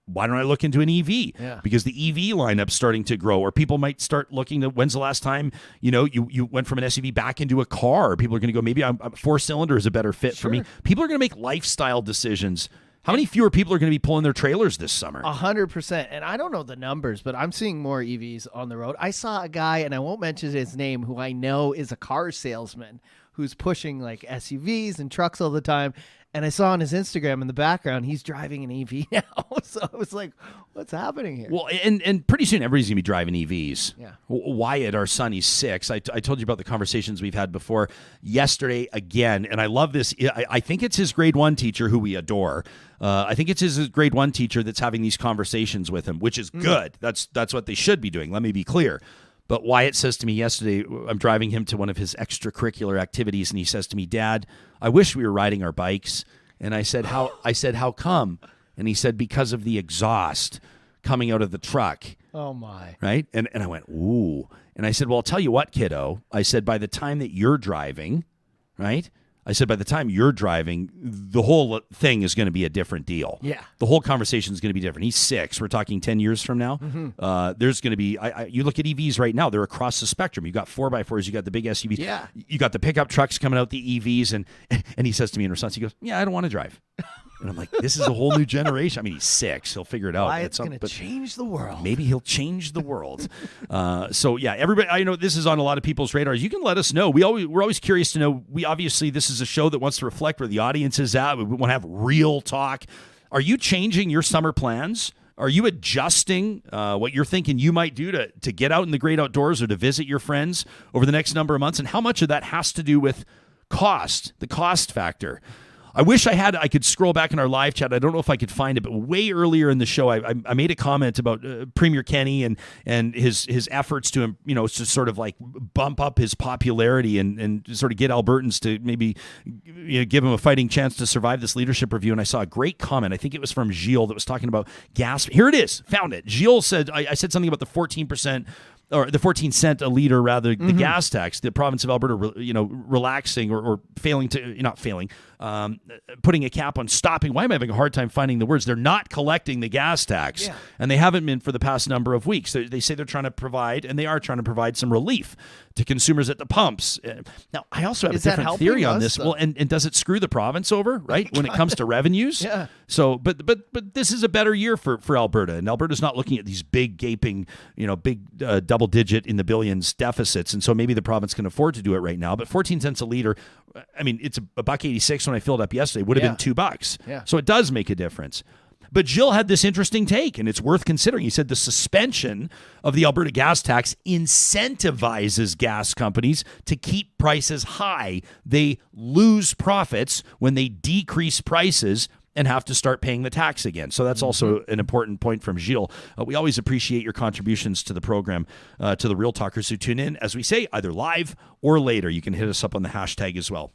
[SPEAKER 1] why don't I look into an EV?
[SPEAKER 2] Yeah.
[SPEAKER 1] Because the EV lineup's starting to grow, or people might start looking at when's the last time, you went from an SUV back into a car. People are going to go, maybe a 4-cylinder is a better fit for me. People are going to make lifestyle decisions. How many fewer people are going to be pulling their trailers this summer?
[SPEAKER 2] 100%. And I don't know the numbers, but I'm seeing more EVs on the road. I saw a guy, and I won't mention his name, who I know is a car salesman who's pushing like SUVs and trucks all the time. And I saw on his Instagram in the background, he's driving an EV now. So I was like, what's happening here?
[SPEAKER 1] Well, and pretty soon everybody's going to be driving EVs.
[SPEAKER 2] Yeah.
[SPEAKER 1] Wyatt, our son, he's 6. I told you about the conversations we've had before. Yesterday, again, and I love this. I think it's his grade 1 teacher who we adore. I think it's his grade 1 teacher that's having these conversations with him, which is good. That's what they should be doing. Let me be clear. But Wyatt says to me yesterday, I'm driving him to one of his extracurricular activities, and he says to me, Dad, I wish we were riding our bikes. And I said, how come? And he said, because of the exhaust coming out of the truck.
[SPEAKER 2] Oh, my.
[SPEAKER 1] Right? And I went, ooh. And I said, well, I'll tell you what, kiddo. I said, by the time that you're driving, right? I said, by the time you're driving, the whole thing is going to be a different deal.
[SPEAKER 2] Yeah.
[SPEAKER 1] The whole conversation is going to be different. He's 6. We're talking 10 years from now. Mm-hmm. There's going to be, you look at EVs right now, they're across the spectrum. You got 4x4s, you got the big SUVs.
[SPEAKER 2] Yeah.
[SPEAKER 1] You got the pickup trucks coming out, the EVs. And he says to me in response, he goes, yeah, I don't want to drive. And I'm like, this is a whole new generation. I mean, he's 6. He'll figure it out.
[SPEAKER 2] It's going to change the world.
[SPEAKER 1] Maybe he'll change the world. So, yeah, everybody, I know this is on a lot of people's radars. You can let us know. We're always curious to know. Obviously, this is a show that wants to reflect where the audience is at. We want to have real talk. Are you changing your summer plans? Are you adjusting what you're thinking you might do to get out in the great outdoors or to visit your friends over the next number of months? And how much of that has to do with cost, the cost factor? I wish I could scroll back in our live chat. I don't know if I could find it, but way earlier in the show, I made a comment about Premier Kenney and his efforts to sort of like bump up his popularity and sort of get Albertans to maybe give him a fighting chance to survive this leadership review. And I saw a great comment. I think it was from Gilles that was talking about gas. Here it is. Found it. Gilles said, I said something about the 14%. Or the 14 cent a liter, rather, the gas tax, the province of Alberta, relaxing or failing to, not failing, putting a cap on stopping. Why am I having a hard time finding the words? They're not collecting the gas tax, and they haven't been for the past number of weeks. They say they're trying to provide, and they are trying to provide some relief to consumers at the pumps. Now, I also have a different theory on this. Well, and does it screw the province over, right, when it comes to revenues?
[SPEAKER 2] Yeah.
[SPEAKER 1] So, but this is a better year for Alberta, and Alberta's not looking at these big gaping, big double-digit in the billions deficits, and so maybe the province can afford to do it right now. But 14 cents a liter, I mean, it's $1.86 when I filled up yesterday. Would have been $2.
[SPEAKER 2] Yeah.
[SPEAKER 1] So it does make a difference. But Jill had this interesting take, and it's worth considering. He said the suspension of the Alberta gas tax incentivizes gas companies to keep prices high. They lose profits when they decrease prices and have to start paying the tax again. So that's also an important point from Gilles. We always appreciate your contributions to the program, to the Real Talkers who tune in, as we say, either live or later. You can hit us up on the hashtag as well.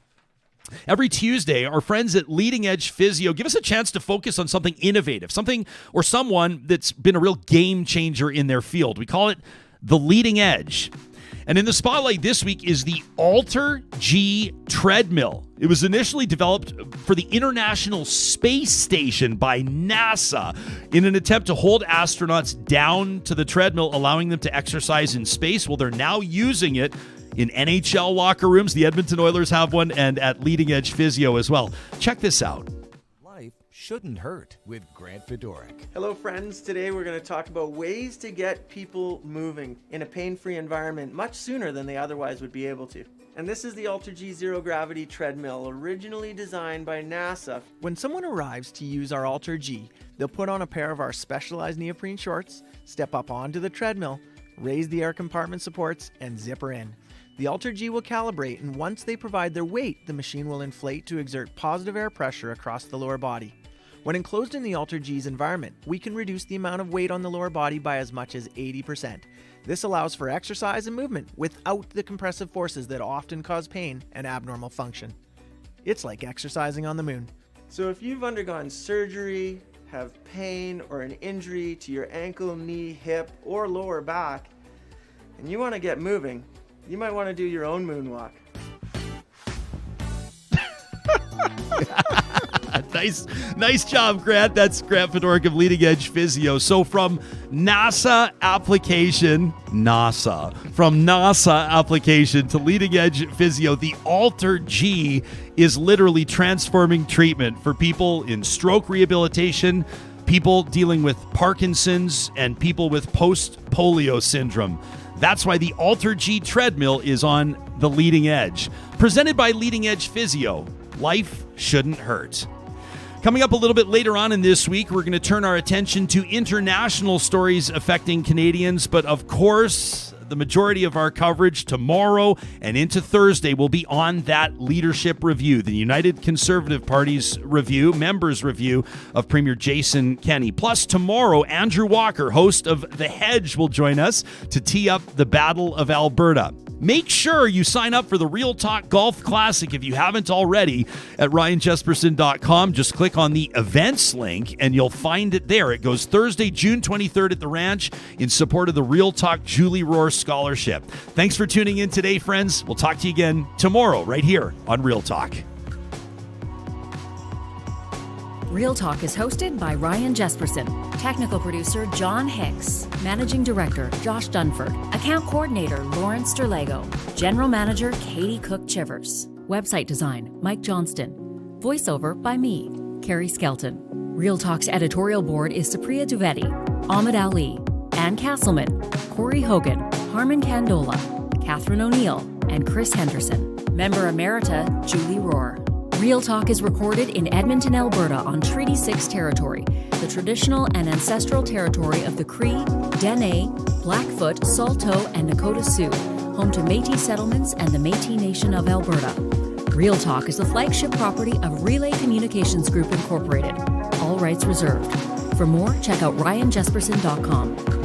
[SPEAKER 1] Every Tuesday, our friends at Leading Edge Physio give us a chance to focus on something innovative, something or someone that's been a real game changer in their field. We call it the Leading Edge. And in the spotlight this week is the Alter G treadmill. It was initially developed for the International Space Station by NASA in an attempt to hold astronauts down to the treadmill, allowing them to exercise in space. Well, they're now using it in NHL locker rooms. The Edmonton Oilers have one, and at Leading Edge Physio as well. Check this out.
[SPEAKER 6] Life shouldn't hurt with Grant Fedoruk.
[SPEAKER 7] Hello friends, today we're going to talk about ways to get people moving in a pain-free environment much sooner than they otherwise would be able to. And this is the Alter G Zero Gravity Treadmill, originally designed by NASA. When someone arrives to use our Alter G, they'll put on a pair of our specialized neoprene shorts, step up onto the treadmill, raise the air compartment supports, and zipper in. The Alter G will calibrate, and once they provide their weight, the machine will inflate to exert positive air pressure across the lower body. When enclosed in the Alter G's environment, we can reduce the amount of weight on the lower body by as much as 80%. This allows for exercise and movement without the compressive forces that often cause pain and abnormal function. It's like exercising on the moon. So if you've undergone surgery, have pain or an injury to your ankle, knee, hip, or lower back, and you want to get moving, you might want to do your own moonwalk.
[SPEAKER 1] Nice job, Grant. That's Grant Fedoruk of Leading Edge Physio. So from NASA application to Leading Edge Physio, the Alter G is literally transforming treatment for people in stroke rehabilitation, people dealing with Parkinson's, and people with post-polio syndrome. That's why the Alter G treadmill is on the Leading Edge. Presented by Leading Edge Physio. Life shouldn't hurt. Coming up a little bit later on in this week, we're going to turn our attention to international stories affecting Canadians. But of course, the majority of our coverage tomorrow and into Thursday will be on that leadership review, the United Conservative Party's review, members' review of Premier Jason Kenney. Plus, tomorrow, Andrew Walker, host of The Hedge, will join us to tee up the Battle of Alberta. Make sure you sign up for the Real Talk Golf Classic if you haven't already at ryanjesperson.com. Just click on the events link and you'll find it there. It goes Thursday, June 23rd at the Ranch in support of the Real Talk Julie Rohr Scholarship. Thanks for tuning in today, friends. We'll talk to you again tomorrow right here on Real Talk.
[SPEAKER 3] Real Talk is hosted by Ryan Jesperson, technical producer John Hicks, managing director Josh Dunford, account coordinator Lawrence Sterlego, general manager Katie Cook-Chivers, website design Mike Johnston, voiceover by me, Carrie Skelton. Real Talk's editorial board is Supriya Dwivedi, Ahmed Ali, Ann Castleman, Corey Hogan, Harman Candola, Catherine O'Neill, and Chris Henderson. Member Emerita Julie Rohr. Real Talk is recorded in Edmonton, Alberta on Treaty 6 territory, the traditional and ancestral territory of the Cree, Dene, Blackfoot, Saulteaux, and Nakota Sioux, home to Métis settlements and the Métis Nation of Alberta. Real Talk is the flagship property of Relay Communications Group Incorporated. All rights reserved. For more, check out ryanjesperson.com.